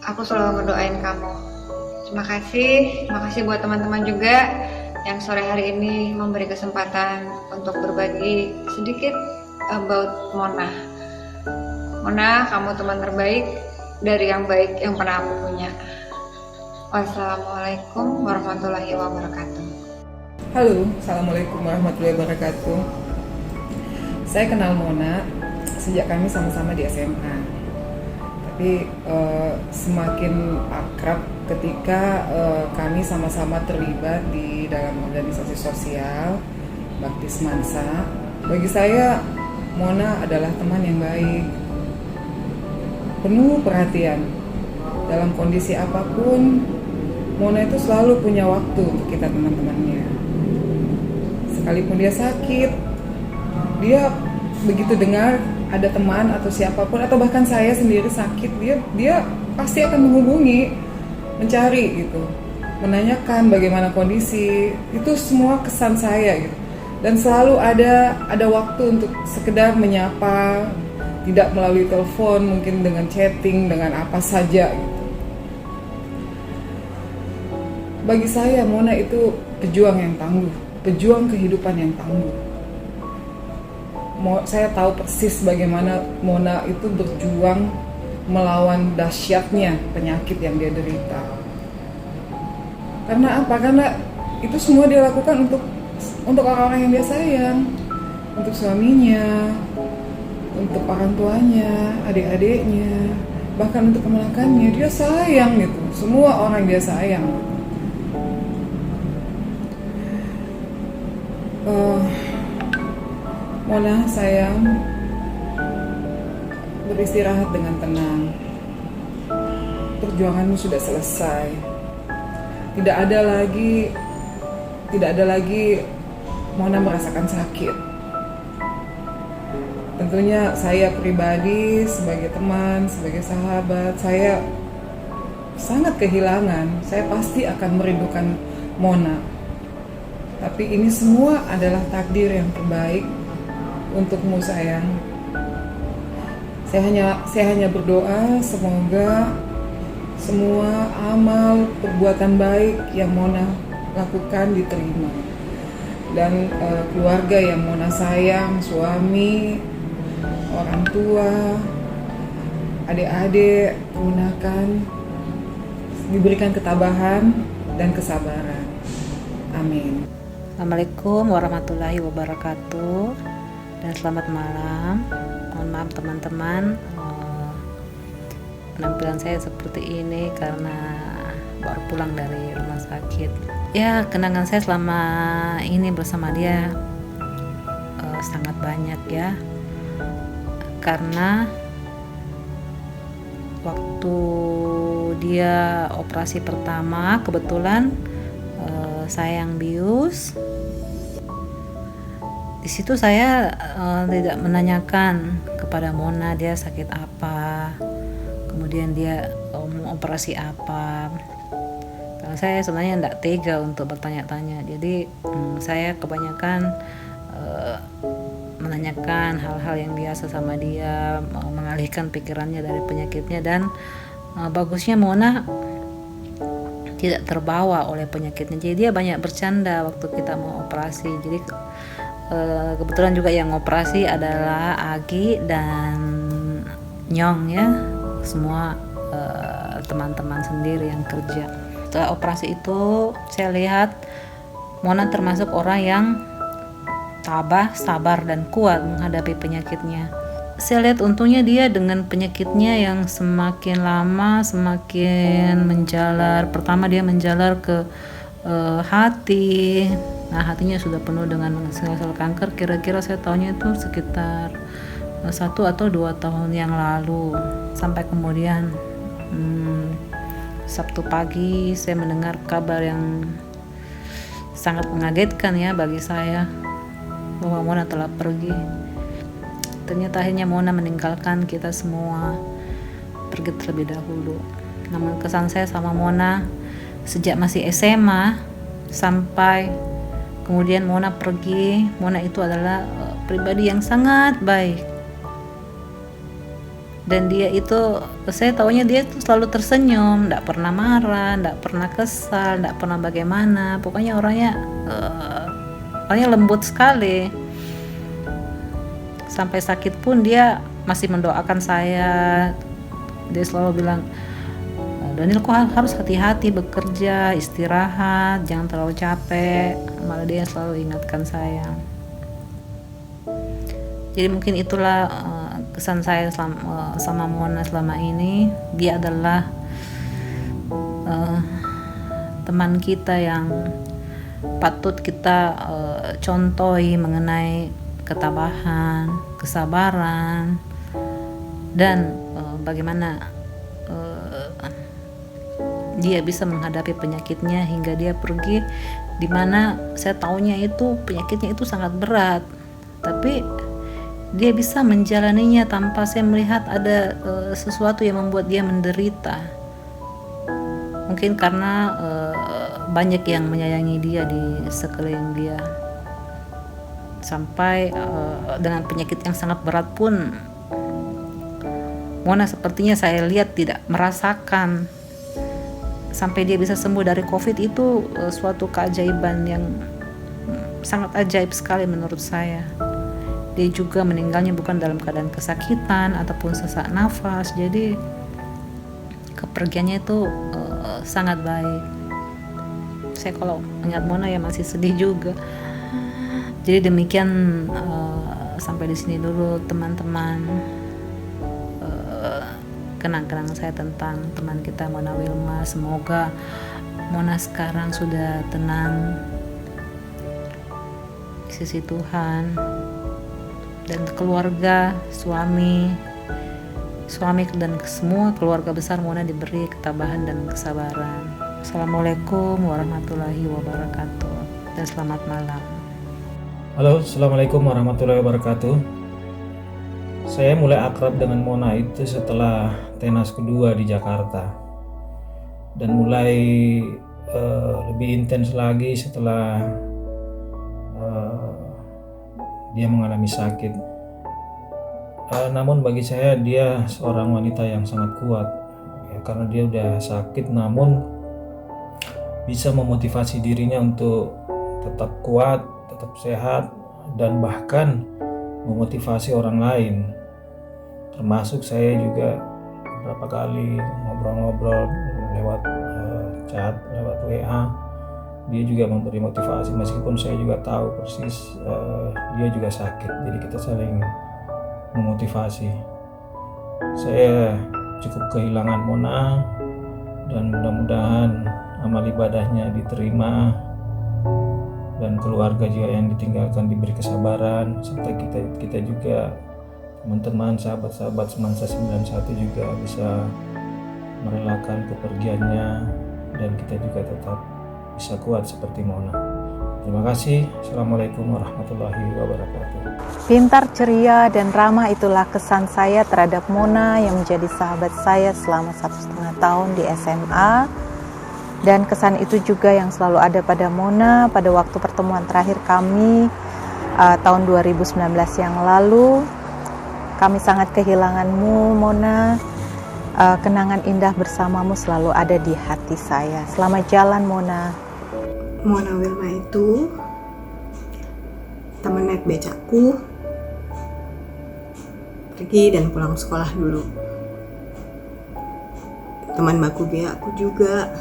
Speaker 9: Aku selalu ngedoain kamu. Terima kasih buat teman-teman juga yang sore hari ini memberi kesempatan untuk berbagi sedikit about Mona. Mona, kamu teman terbaik dari yang baik yang pernah aku punya. Wassalamualaikum warahmatullahi wabarakatuh.
Speaker 10: Halo, Assalamualaikum warahmatullahi wabarakatuh. Saya kenal Mona sejak kami sama-sama di SMA. Tapi semakin akrab ketika kami sama-sama terlibat di dalam organisasi sosial Bakti Semansa. Bagi saya, Mona adalah teman yang baik, penuh perhatian. Dalam kondisi apapun, Mona itu selalu punya waktu untuk kita teman-temannya. Sekalipun dia sakit, dia begitu dengar ada teman atau siapapun, atau bahkan saya sendiri sakit, dia pasti akan menghubungi, mencari gitu, menanyakan bagaimana kondisi. Itu semua kesan saya gitu. Dan selalu ada waktu untuk sekedar menyapa, tidak melalui telepon, mungkin dengan chatting, dengan apa saja gitu. Bagi saya Mona itu pejuang yang tangguh, pejuang kehidupan yang tangguh. Saya tahu persis bagaimana Mona itu berjuang melawan dahsyatnya penyakit yang dia derita. Karena apa? Karena itu semua dia lakukan untuk orang-orang yang dia sayang, untuk suaminya, untuk orang tuanya, adik-adiknya, bahkan untuk kemenakannya. Dia sayang gitu, semua orang dia sayang. Mona sayang, beristirahat dengan tenang. Perjuanganmu sudah selesai. Tidak ada lagi Mona merasakan sakit. Tentunya saya pribadi sebagai teman, sebagai sahabat, saya sangat kehilangan. Saya pasti akan merindukan Mona. Tapi ini semua adalah takdir yang terbaik untukmu sayang. Saya hanya berdoa semoga semua amal perbuatan baik yang Mona lakukan diterima, dan keluarga yang Mona sayang, suami, orang tua, adik-adik, kemenakan, diberikan ketabahan dan kesabaran. Amin.
Speaker 11: Assalamualaikum warahmatullahi wabarakatuh. Dan selamat malam. Mohon maaf teman-teman, penampilan saya seperti ini karena baru pulang dari rumah sakit. Ya, kenangan saya selama ini bersama dia sangat banyak ya. Karena waktu dia operasi pertama, kebetulan saya yang bius. Di situ saya tidak menanyakan kepada Mona dia sakit apa, kemudian dia mau operasi apa. Karena saya sebenarnya tidak tega untuk bertanya-tanya. Jadi saya kebanyakan menanyakan hal-hal yang biasa sama dia, mengalihkan pikirannya dari penyakitnya. Dan bagusnya Mona tidak terbawa oleh penyakitnya. Jadi dia banyak bercanda waktu kita mau operasi. Jadi kebetulan juga yang operasi adalah Agi dan Nyong ya, semua teman-teman sendiri yang kerja. Setelah operasi itu saya lihat Mona termasuk orang yang tabah, sabar dan kuat menghadapi penyakitnya. Saya lihat untungnya dia dengan penyakitnya yang semakin lama semakin menjalar. Pertama dia menjalar ke hati. Nah, hatinya sudah penuh dengan sel-sel kanker. Kira-kira saya tahunya itu sekitar 1 atau 2 tahun yang lalu. Sampai kemudian Sabtu pagi saya mendengar kabar yang sangat mengagetkan ya bagi saya, bahwa Mona telah pergi. Ternyata akhirnya Mona meninggalkan kita semua, pergi terlebih dahulu. Namun kesan saya sama Mona sejak masih SMA sampai kemudian Mona pergi, Mona itu adalah pribadi yang sangat baik. Dan dia itu, saya taunya dia itu selalu tersenyum, tidak pernah marah, tidak pernah kesal, tidak pernah bagaimana. Pokoknya orangnya lembut sekali. Sampai sakit pun dia masih mendoakan saya. Dia selalu bilang, Daniel kok harus hati-hati bekerja, istirahat, jangan terlalu capek. Malah dia selalu ingatkan saya. Jadi mungkin itulah kesan saya sama Mona selama ini. Dia adalah teman kita yang patut kita contohi mengenai ketabahan, kesabaran, dan bagaimana dia bisa menghadapi penyakitnya hingga dia pergi, dimana saya taunya itu penyakitnya itu sangat berat, tapi dia bisa menjalaninya tanpa saya melihat ada sesuatu yang membuat dia menderita. Mungkin karena banyak yang menyayangi dia di sekeliling dia. Sampai dengan penyakit yang sangat berat pun Mona sepertinya saya lihat tidak merasakan. Sampai dia bisa sembuh dari COVID itu suatu keajaiban yang sangat ajaib sekali menurut saya. Dia juga meninggalnya bukan dalam keadaan kesakitan ataupun sesak nafas. Jadi kepergiannya itu sangat baik. Saya kalau ingat Mona ya masih sedih juga. Jadi demikian, sampai di sini dulu teman-teman, kenang-kenangan saya tentang teman kita Mona Wilma. Semoga Mona sekarang sudah tenang di sisi Tuhan, dan keluarga, suami dan semua keluarga besar Mona diberi ketabahan dan kesabaran. Assalamualaikum warahmatullahi wabarakatuh, dan selamat malam.
Speaker 12: Halo, Assalamualaikum warahmatullahi wabarakatuh. Saya mulai akrab dengan Mona itu setelah tenas kedua di Jakarta, dan mulai lebih intens lagi setelah dia mengalami sakit. Namun bagi saya dia seorang wanita yang sangat kuat ya, karena dia udah sakit namun bisa memotivasi dirinya untuk tetap kuat, tetap sehat, dan bahkan memotivasi orang lain. Termasuk saya juga beberapa kali ngobrol-ngobrol lewat chat, lewat WA. Dia juga memberi motivasi, meskipun saya juga tahu persis dia juga sakit, jadi kita saling memotivasi. Saya cukup kehilangan Mona, dan mudah-mudahan amal ibadahnya diterima, dan keluarga juga yang ditinggalkan diberi kesabaran, serta kita juga teman-teman, sahabat-sahabat Semansa 91 juga bisa merelakan kepergiannya, dan kita juga tetap bisa kuat seperti Mona. Terima kasih. Assalamualaikum warahmatullahi wabarakatuh.
Speaker 13: Pintar, ceria, dan ramah itulah kesan saya terhadap Mona yang menjadi sahabat saya selama 1,5 tahun di SMA. Dan kesan itu juga yang selalu ada pada Mona pada waktu pertemuan terakhir kami tahun 2019 yang lalu. Kami sangat kehilanganmu, Mona. Kenangan indah bersamamu selalu ada di hati saya. Selamat jalan, Mona.
Speaker 14: Mona Wilma itu teman naik becakku, pergi dan pulang sekolah dulu. Teman baku dia aku juga,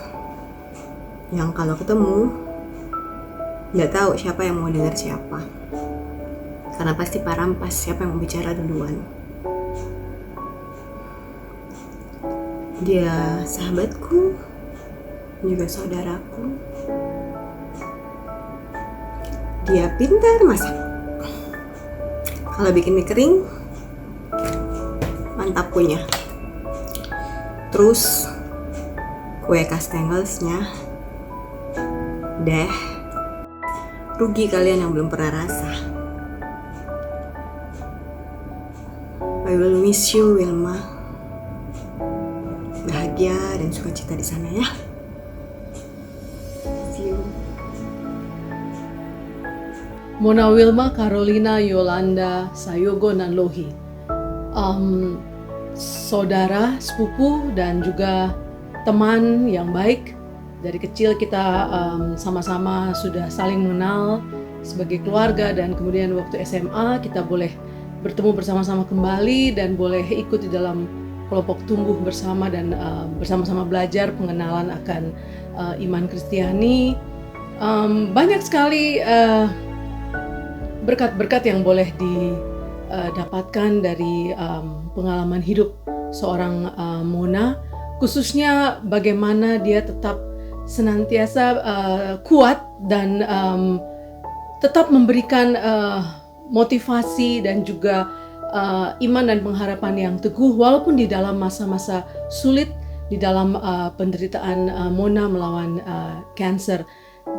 Speaker 14: yang kalau ketemu nggak tahu siapa yang mau dengar siapa, karena pasti parampas siapa yang mau bicara duluan. Dia sahabatku, juga saudaraku. Dia pintar masak. Kalau bikin mie kering, mantap punya. Terus kue kastengelsnya, deh, rugi kalian yang belum pernah rasa. I will miss you, Wilma. Bahagia dan sukacita di sana ya. See you.
Speaker 1: Mona Wilma Carolina Yolanda Sayogo Nanlohi, saudara, sepupu, dan juga teman yang baik. Dari kecil kita sama-sama sudah saling mengenal sebagai keluarga, dan kemudian waktu SMA kita boleh bertemu bersama-sama kembali dan boleh ikut di dalam kelompok tumbuh bersama dan bersama-sama belajar pengenalan akan iman Kristiani. Banyak sekali berkat-berkat yang boleh didapatkan dari pengalaman hidup seorang Mona, khususnya bagaimana dia tetap senantiasa kuat dan tetap memberikan motivasi dan juga iman dan pengharapan yang teguh walaupun di dalam masa-masa sulit di dalam penderitaan Mona melawan kanker.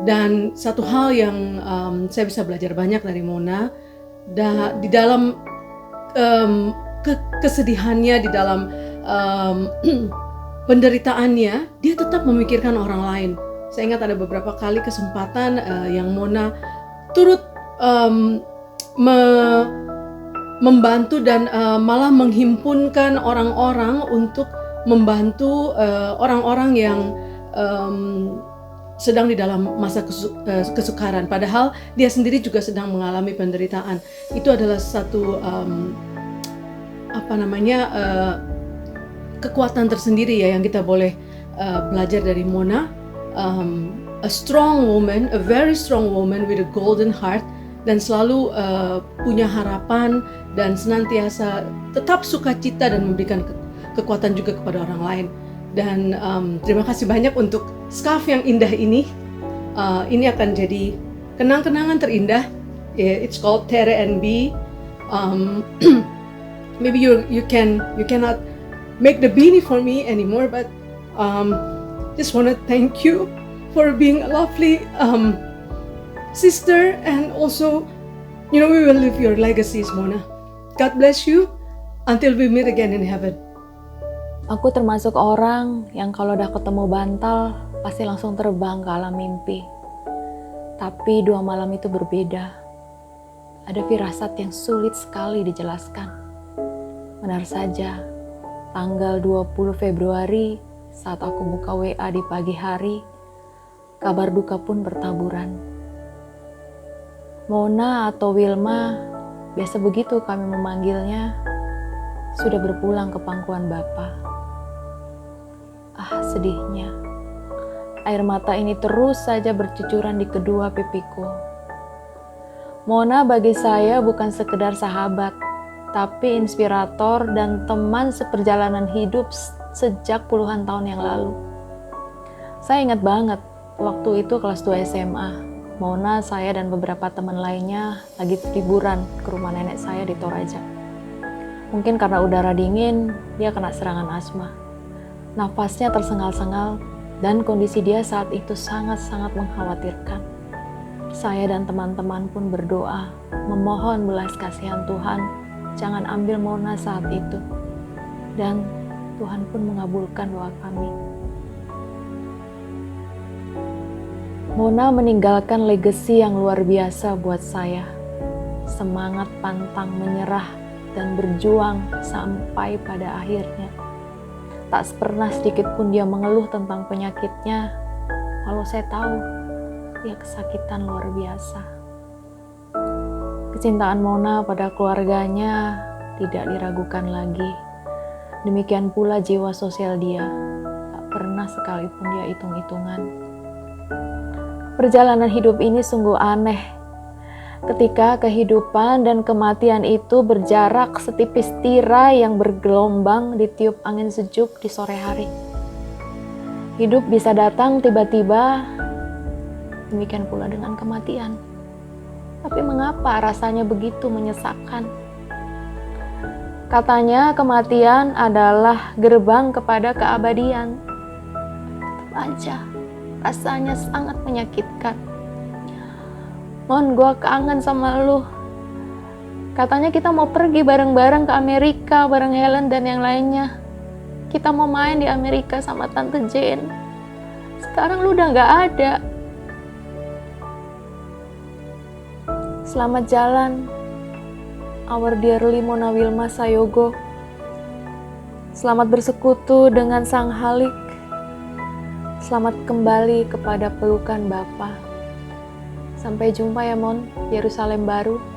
Speaker 1: Dan satu hal yang saya bisa belajar banyak dari Mona, di dalam kesedihannya, di dalam penderitaannya, dia tetap memikirkan orang lain. Saya ingat ada beberapa kali kesempatan yang Mona turut membantu dan malah menghimpunkan orang-orang untuk membantu orang-orang yang sedang di dalam masa kesukaran. Padahal dia sendiri juga sedang mengalami penderitaan. Itu adalah satu kekuatan tersendiri ya yang kita boleh belajar dari Mona. A strong woman, a very strong woman with a golden heart, dan selalu punya harapan dan senantiasa tetap sukacita dan memberikan kekuatan juga kepada orang lain. Dan terima kasih banyak untuk scarf yang indah ini. Ini akan jadi kenang-kenangan terindah. It's called Tere and B. Maybe you cannot make the beanie for me anymore, but just want to thank you for being a lovely sister, and also, we will live your legacies, Mona. God bless you until we meet again in heaven.
Speaker 15: Aku termasuk orang yang kalau udah ketemu bantal pasti langsung terbang ke alam mimpi. Tapi 2 malam itu berbeda. Ada firasat yang sulit sekali dijelaskan. Benar saja, tanggal 20 Februari saat aku buka WA di pagi hari, kabar duka pun bertaburan. Mona atau Wilma, biasa begitu kami memanggilnya, sudah berpulang ke pangkuan Bapa. Sedihnya. Air mata ini terus saja bercucuran di kedua pipiku. Mona bagi saya bukan sekedar sahabat, tapi inspirator dan teman seperjalanan hidup sejak puluhan tahun yang lalu. Saya ingat banget, waktu itu kelas 2 SMA. Mona, saya, dan beberapa teman lainnya lagi liburan ke rumah nenek saya di Toraja. Mungkin karena udara dingin, dia kena serangan asma. Nafasnya tersengal-sengal dan kondisi dia saat itu sangat-sangat mengkhawatirkan. Saya dan teman-teman pun berdoa, memohon belas kasihan Tuhan, jangan ambil Mona saat itu. Dan Tuhan pun mengabulkan doa kami. Mona meninggalkan legasi yang luar biasa buat saya. Semangat pantang menyerah dan berjuang sampai pada akhirnya. Tak pernah sedikit pun dia mengeluh tentang penyakitnya, walau saya tahu dia kesakitan luar biasa. Kecintaan Mona pada keluarganya tidak diragukan lagi. Demikian pula jiwa sosial dia, tak pernah sekalipun dia hitung-hitungan. Perjalanan hidup ini sungguh aneh. Ketika kehidupan dan kematian itu berjarak setipis tirai yang bergelombang ditiup angin sejuk di sore hari. Hidup bisa datang tiba-tiba, demikian pula dengan kematian. Tapi mengapa rasanya begitu menyesakkan? Katanya kematian adalah gerbang kepada keabadian. Tetap aja, rasanya sangat menyakitkan. Mon, gue kangen sama lu. Katanya kita mau pergi bareng-bareng ke Amerika bareng Helen dan yang lainnya. Kita mau main di Amerika sama Tante Jane. Sekarang lu udah gak ada. Selamat jalan, our dearly Mona Wilma Sayogo. Selamat bersekutu dengan Sang Halik. Selamat kembali kepada pelukan Bapa. Sampai jumpa ya Mon, Yerusalem baru.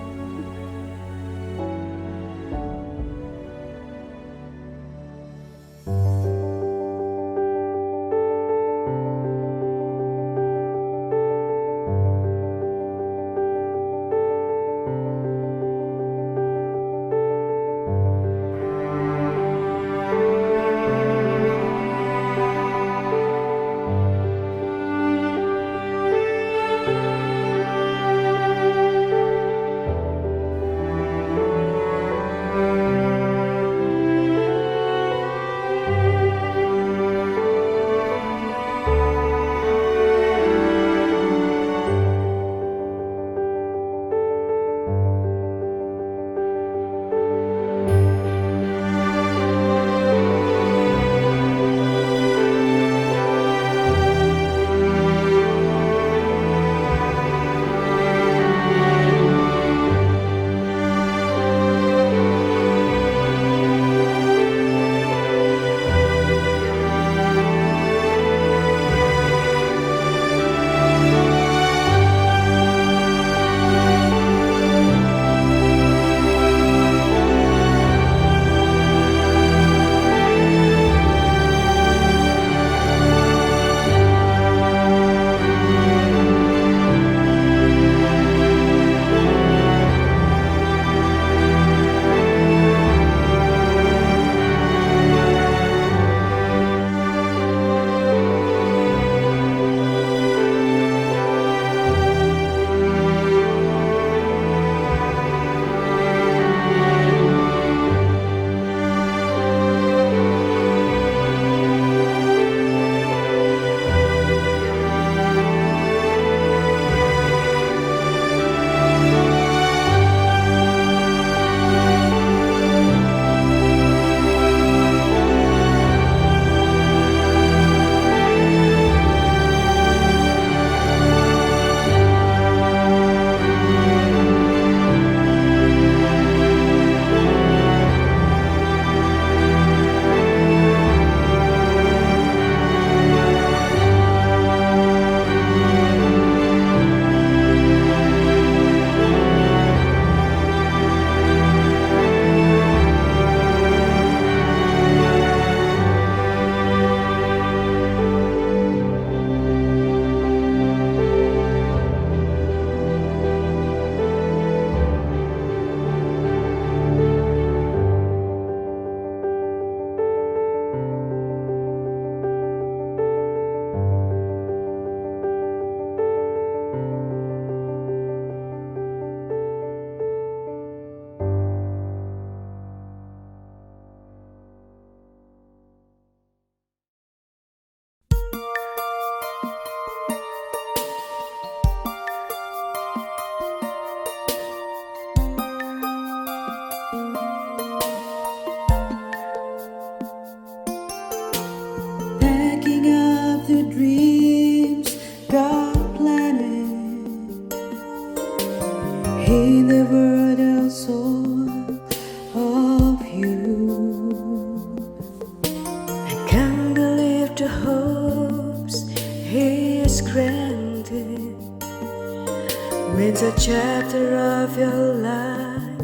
Speaker 3: means a chapter of your life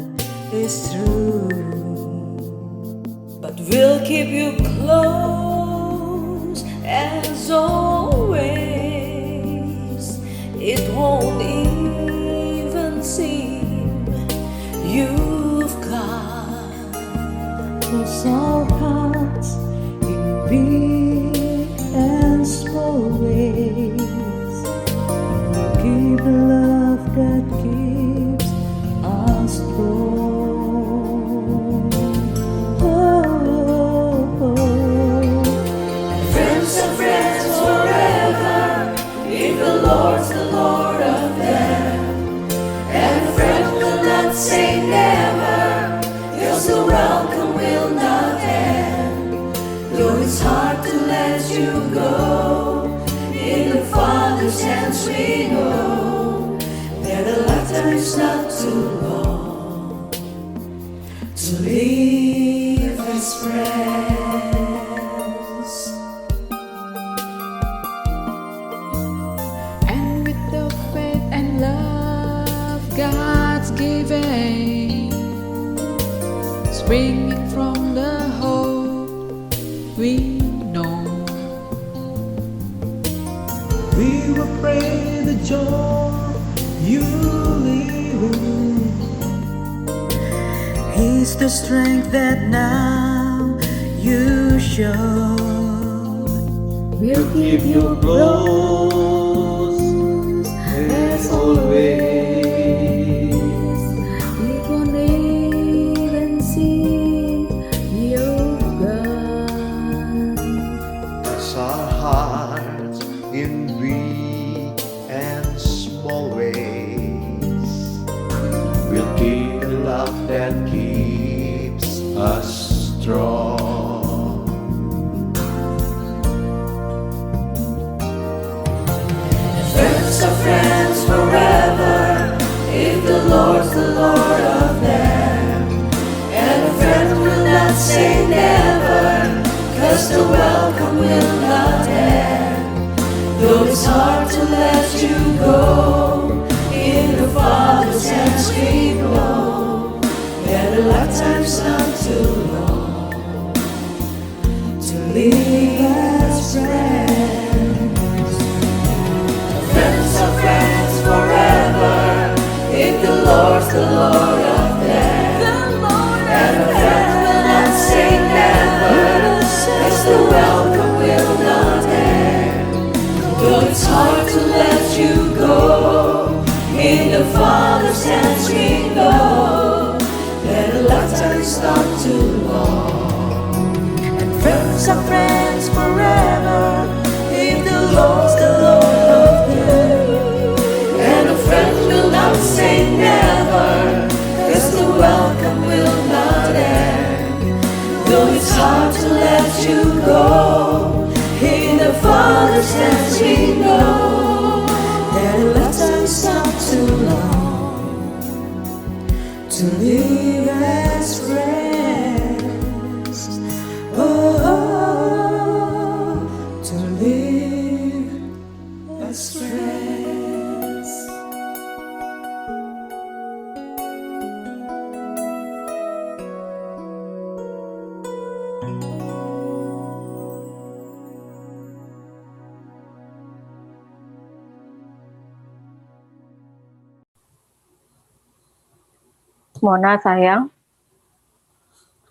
Speaker 3: is through. But we'll keep you close as always. It won't even seem you've gone. 'Cause our paths in big and small ways keep the love that keeps us strong. you go. In the Father's hands we know that a lifetime is not too long to live as friends.
Speaker 15: And with the faith and love God's giving, springing from the hope we know,
Speaker 16: we will pray the joy you live in. He's the strength that now you show. We'll keep you close as always.
Speaker 3: We won't even see your God.
Speaker 5: Bless our hearts in weak and small ways. We'll keep the love that keeps us strong.
Speaker 3: Friends are friends forever if the Lord's the Lord of them. And a friend will not say never, 'cause the welcome will not end. Though it's hard to let you go, in the Father's hands we know that a lifetime's not too long to live as friends. Friends are friends forever if the Lord's the Lord of them. And a friend will not say never, 'cause the welcome will not end. Though it's hard to let you go, in the Father's hands we know that a lifetime's not too long. And friends are friends forever if the Lord's the Lord of them. And a friend will not say never, 'cause the welcome will not end. Though it's hard to let you go, in the Father's hands we know that a lifetime's not too long to live as friends. Oh, to live as friends.
Speaker 8: Mona sayang,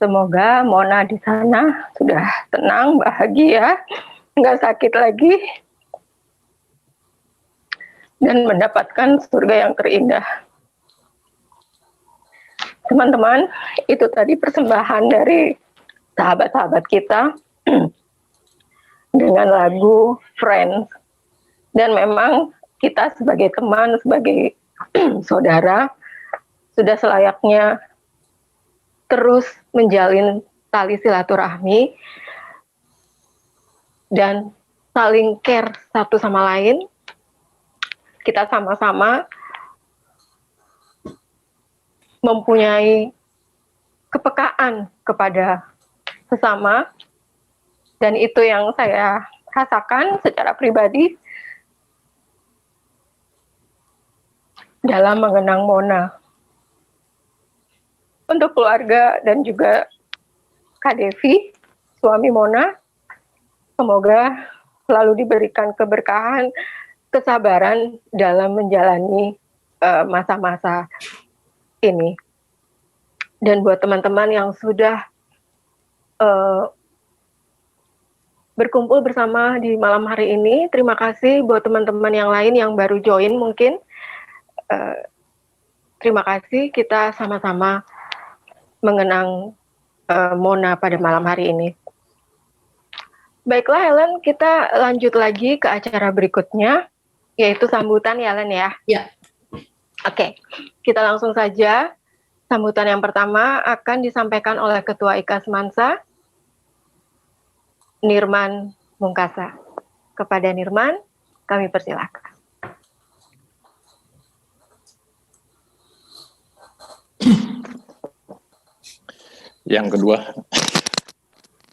Speaker 8: semoga Mona di sana sudah tenang, bahagia, nggak sakit lagi, dan mendapatkan surga yang terindah. Teman-teman, itu tadi persembahan dari sahabat-sahabat kita dengan lagu Friends. Dan memang kita sebagai teman, sebagai saudara, sudah selayaknya terus menjalin tali silaturahmi dan saling care satu sama lain. Kita sama-sama mempunyai kepekaan kepada sesama, dan itu yang saya rasakan secara pribadi dalam mengenang Mona. Untuk keluarga dan juga Kak Devi, suami Mona, semoga selalu diberikan keberkahan, kesabaran dalam menjalani masa-masa ini. Dan buat teman-teman yang sudah berkumpul bersama di malam hari ini, terima kasih. Buat teman-teman yang lain yang baru join mungkin, terima kasih. Kita sama-sama mengenang Mona pada malam hari ini. Baiklah Helen, kita lanjut lagi ke acara berikutnya, yaitu sambutan ya Helen ya?
Speaker 1: Ya.
Speaker 8: Oke, kita langsung saja. Sambutan yang pertama akan disampaikan oleh Ketua IKAS Mansa, Nirman Mungkasa. Kepada Nirman, kami persilakan.
Speaker 6: Yang kedua,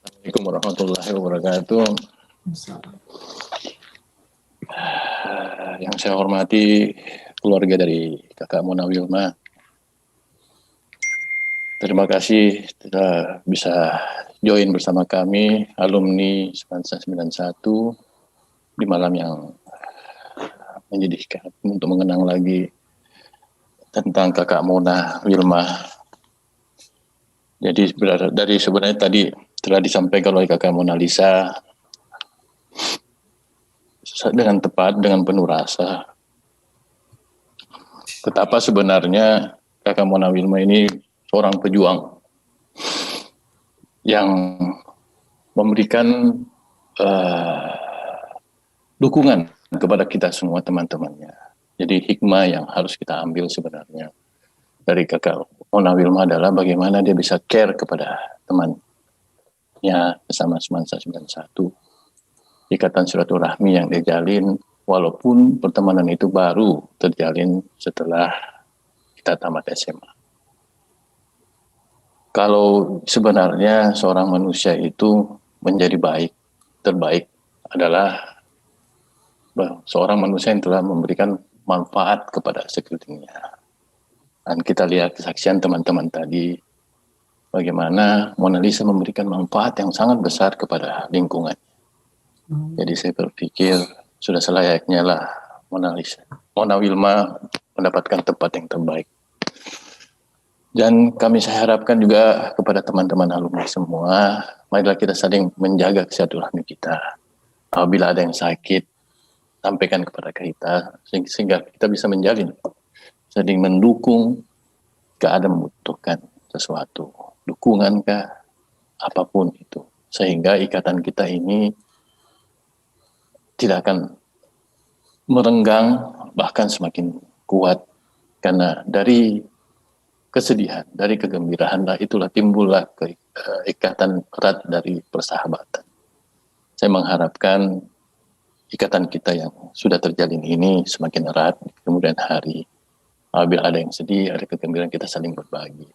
Speaker 6: Assalamualaikum warahmatullahi wabarakatuh. Yang saya hormati keluarga dari Kakak Mona Wilma. Terima kasih telah bisa join bersama kami, alumni Semansa 91, di malam yang menyedihkan untuk mengenang lagi tentang Kakak Mona Wilma. Jadi dari sebenarnya tadi telah disampaikan oleh Kakak Mona Lisa dengan tepat, dengan penuh rasa. Betapa sebenarnya Kakak Mona Wilma ini seorang pejuang yang memberikan dukungan kepada kita semua teman-temannya. Jadi hikmah yang harus kita ambil sebenarnya dari Kakak Mona Wilma adalah bagaimana dia bisa care kepada temannya bersama Semansa 91. Ikatan silaturahmi yang dia jalin, walaupun pertemanan itu baru terjalin setelah kita tamat SMA. Kalau sebenarnya seorang manusia itu menjadi baik, terbaik adalah seorang manusia yang telah memberikan manfaat kepada sekelilingnya. Dan kita lihat kesaksian teman-teman tadi, bagaimana Mona Lisa memberikan manfaat yang sangat besar kepada lingkungan. Jadi saya berpikir sudah selayaknya lah Mona Wilma mendapatkan tempat yang terbaik. Dan saya harapkan juga kepada teman-teman alumni semua, marilah kita saling menjaga silaturahmi kita. Apabila ada yang sakit, sampaikan kepada kita, sehingga kita bisa menjalin, saling mendukung, jika ada membutuhkan sesuatu, dukungankah, apapun itu. Sehingga ikatan kita ini tidak akan merenggang, bahkan semakin kuat, karena dari kesedihan, dari kegembiraan itulah timbullah ikatan erat dari persahabatan. Saya mengharapkan ikatan kita yang sudah terjalin ini semakin erat di kemudian hari. Apabila ada yang sedih, ada kegembiraan, kita saling berbagi.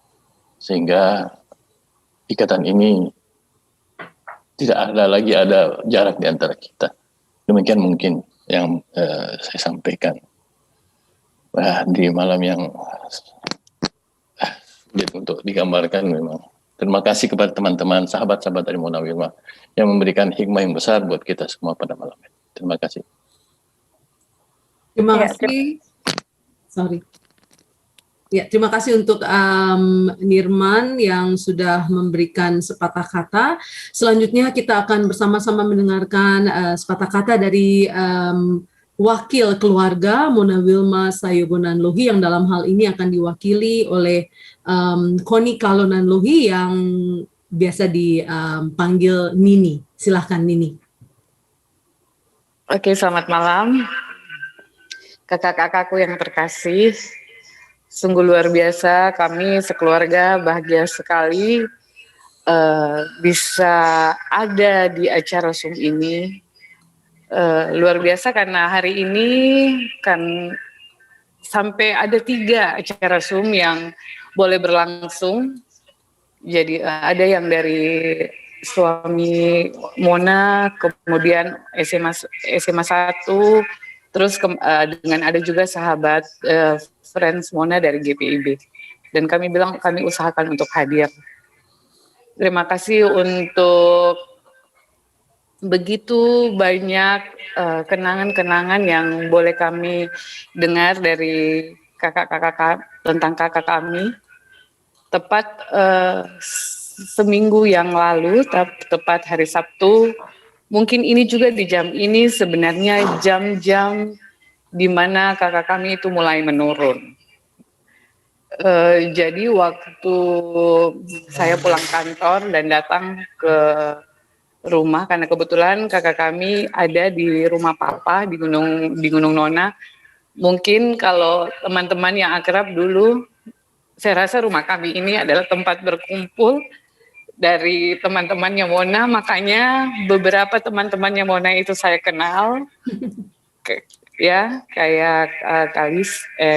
Speaker 6: Sehingga ikatan ini tidak ada jarak di antara kita. Demikian mungkin yang saya sampaikan. Di malam yang sulit untuk digambarkan memang. Terima kasih kepada teman-teman, sahabat-sahabat dari Mona Wilma yang memberikan hikmah yang besar buat kita semua pada malam ini. Terima kasih.
Speaker 1: Terima kasih. Terima kasih untuk Nirman yang sudah memberikan sepatah kata. Selanjutnya kita akan bersama-sama mendengarkan sepatah kata dari wakil keluarga Mona Wilma Sayogonan Lohi yang dalam hal ini akan diwakili oleh Koni Kalonan Lohi yang biasa dipanggil Nini. Silahkan Nini.
Speaker 17: Oke, selamat malam. Kakak-kakakku yang terkasih, sungguh luar biasa, kami sekeluarga bahagia sekali bisa ada di acara Zoom ini. Luar biasa karena hari ini kan sampai ada 3 acara Zoom yang boleh berlangsung. Jadi ada yang dari suami Mona, kemudian SMA 1, terus dengan ada juga sahabat friends Mona dari GPIB. Dan kami bilang kami usahakan untuk hadir. Terima kasih untuk begitu banyak kenangan-kenangan yang boleh kami dengar dari kakak-kakak tentang kakak kami. Tepat seminggu yang lalu, tepat hari Sabtu, mungkin ini juga di jam ini sebenarnya jam-jam di mana kakak kami itu mulai menurun. Jadi waktu saya pulang kantor dan datang ke rumah, karena kebetulan kakak kami ada di rumah papa di Gunung Nona. Mungkin kalau teman-teman yang akrab dulu, saya rasa rumah kami ini adalah tempat berkumpul dari teman-temannya Mona, makanya beberapa teman-temannya Mona itu saya kenal. Ya, kayak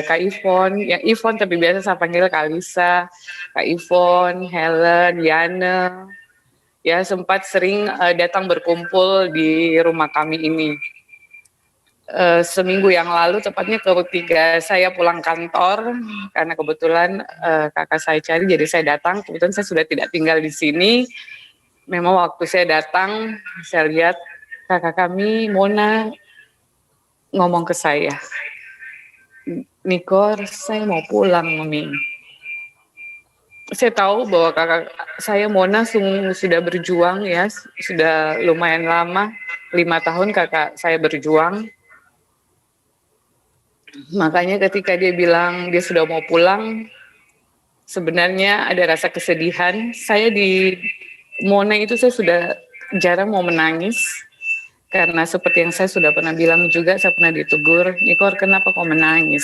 Speaker 17: Kak Ivon, ya Ivon tapi biasa saya panggil Kak Lisa, Kak Ivon, Helen, Yana, ya sempat sering datang berkumpul di rumah kami ini. Seminggu yang lalu, tepatnya ketika saya pulang kantor, karena kebetulan kakak saya cari, jadi saya datang. Kebetulan saya sudah tidak tinggal di sini. Memang waktu saya datang, saya lihat kakak kami, Mona, ngomong ke saya, Nikor, saya mau pulang, Mami. Saya tahu bahwa kakak saya Mona sudah berjuang ya, sudah lumayan lama, 5 tahun kakak saya berjuang. Makanya ketika dia bilang dia sudah mau pulang, sebenarnya ada rasa kesedihan. Saya di Mona itu saya sudah jarang mau menangis. Karena seperti yang saya sudah pernah bilang juga, saya pernah ditegur, Nikor kenapa kau menangis?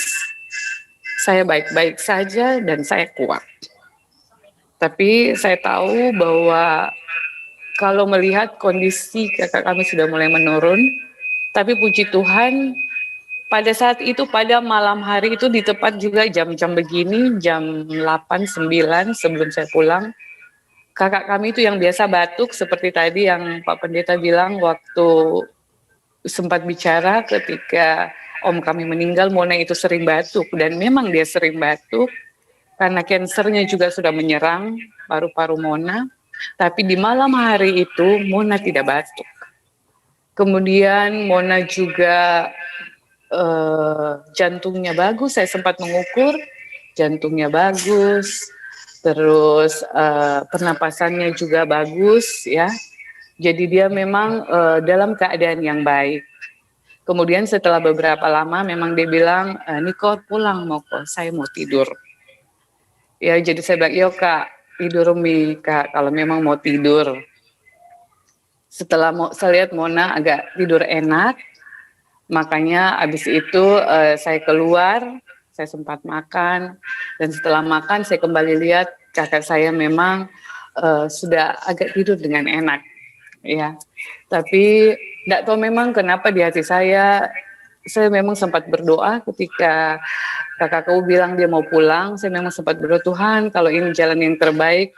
Speaker 17: Saya baik-baik saja dan saya kuat. Tapi saya tahu bahwa kalau melihat kondisi kakak kami sudah mulai menurun, tapi puji Tuhan, pada saat itu, pada malam hari itu, di tepat juga jam-jam begini, jam 8-9 sebelum saya pulang, kakak kami itu yang biasa batuk, seperti tadi yang Pak Pendeta bilang waktu sempat bicara ketika om kami meninggal, Mona itu sering batuk, dan memang dia sering batuk, karena kansernya juga sudah menyerang paru-paru Mona, tapi di malam hari itu, Mona tidak batuk. Kemudian Mona juga jantungnya bagus, saya sempat mengukur, jantungnya bagus, terus pernapasannya juga bagus ya. Jadi dia memang dalam keadaan yang baik. Kemudian setelah beberapa lama memang dia bilang, Nikor pulang Moko, saya mau tidur. Ya jadi saya bilang, yo Kak, tidur Mi Kak, kalau memang mau tidur. Setelah saya lihat Mona agak tidur enak, makanya abis itu saya keluar, saya sempat makan, dan setelah makan saya kembali lihat kakak saya memang sudah agak tidur dengan enak, ya. Tapi tidak tahu memang kenapa di hati saya memang sempat berdoa ketika kakakku bilang dia mau pulang, saya memang sempat berdoa, Tuhan kalau ini jalan yang terbaik,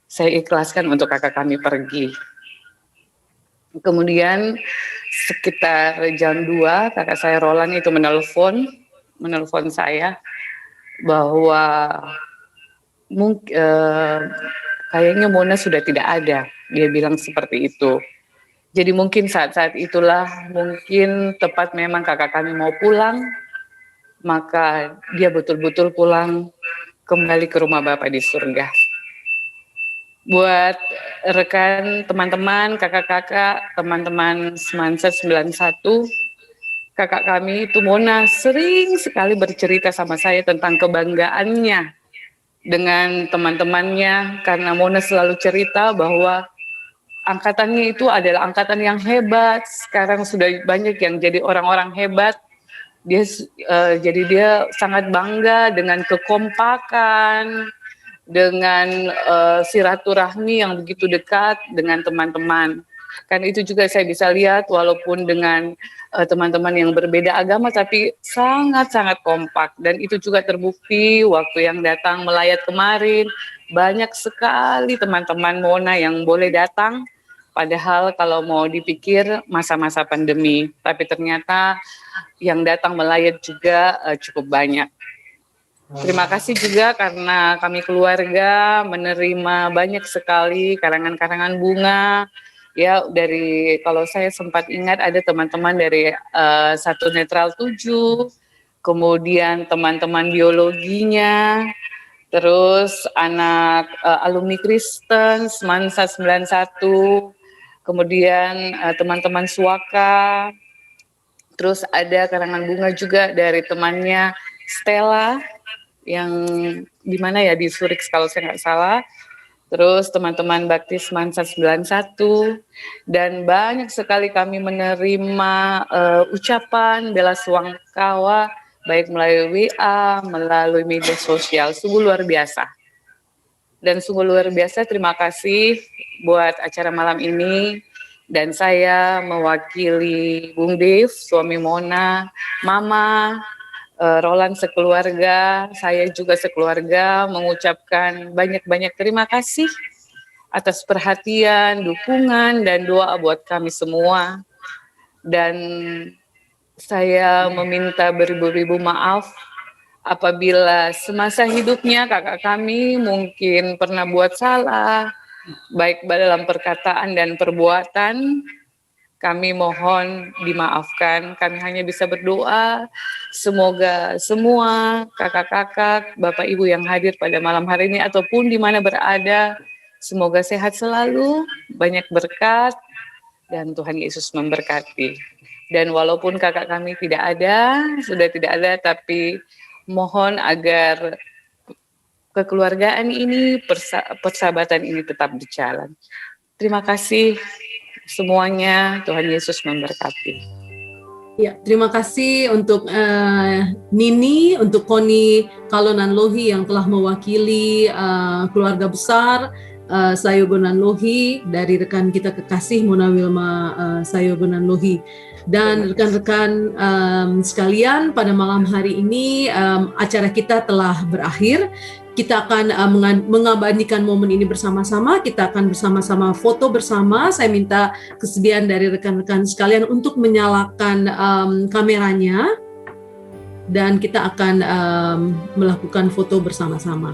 Speaker 17: saya ikhlaskan untuk kakak kami pergi. Kemudian sekitar jam 2 kakak saya Roland itu menelpon saya bahwa kayaknya Mona sudah tidak ada, dia bilang seperti itu. Jadi mungkin saat-saat itulah mungkin tepat memang kakak kami mau pulang, maka dia betul-betul pulang kembali ke rumah Bapa di surga. Buat rekan teman-teman, kakak-kakak, teman-teman Semansa 91, kakak kami itu Mona sering sekali bercerita sama saya tentang kebanggaannya dengan teman-temannya, karena Mona selalu cerita bahwa angkatannya itu adalah angkatan yang hebat, sekarang sudah banyak yang jadi orang-orang hebat. Jadi dia sangat bangga dengan kekompakan, dengan silaturahmi yang begitu dekat dengan teman-teman. Kan itu juga saya bisa lihat walaupun dengan teman-teman yang berbeda agama tapi sangat-sangat kompak, dan itu juga terbukti waktu yang datang melayat kemarin, banyak sekali teman-teman Mona yang boleh datang, padahal kalau mau dipikir masa-masa pandemi, tapi ternyata yang datang melayat juga cukup banyak. Terima kasih juga karena kami keluarga menerima banyak sekali karangan-karangan bunga. Ya, dari kalau saya sempat ingat ada teman-teman dari 1 Netral 7, kemudian teman-teman biologinya, terus anak alumni Kristen, Semansa 91, kemudian teman-teman Suaka, terus ada karangan bunga juga dari temannya Stella, yang di mana ya, di Zurich kalau saya nggak salah, terus teman-teman Baptis Mansa 91, dan banyak sekali kami menerima ucapan bela sungkawa baik melalui WA, melalui media sosial, sungguh luar biasa. Dan sungguh luar biasa, terima kasih buat acara malam ini. Dan saya mewakili Bung Dev, suami Mona, Mama, Roland sekeluarga, saya juga sekeluarga mengucapkan banyak-banyak terima kasih atas perhatian, dukungan, dan doa buat kami semua. Dan saya meminta beribu-ribu maaf apabila semasa hidupnya kakak kami mungkin pernah buat salah, baik dalam perkataan dan perbuatan. Kami mohon dimaafkan. Kami hanya bisa berdoa semoga semua kakak-kakak, bapak ibu yang hadir pada malam hari ini ataupun di mana berada, semoga sehat selalu, banyak berkat, dan Tuhan Yesus memberkati. Dan walaupun kakak kami sudah tidak ada, tapi mohon agar kekeluargaan ini, persahabatan ini tetap berjalan. Terima kasih semuanya, Tuhan Yesus memberkati.
Speaker 1: Ya, terima kasih untuk Nini, untuk Koni Kalonan Lohi yang telah mewakili keluarga besar Sayogonan Lohi, dari rekan kita kekasih Mona Wilma Sayogonan Lohi. Dan rekan-rekan sekalian, pada malam hari ini acara kita telah berakhir. Kita akan mengabadikan momen ini bersama-sama. Kita akan bersama-sama foto bersama. Saya minta kesediaan dari rekan-rekan sekalian untuk menyalakan kameranya, dan kita akan melakukan foto bersama-sama.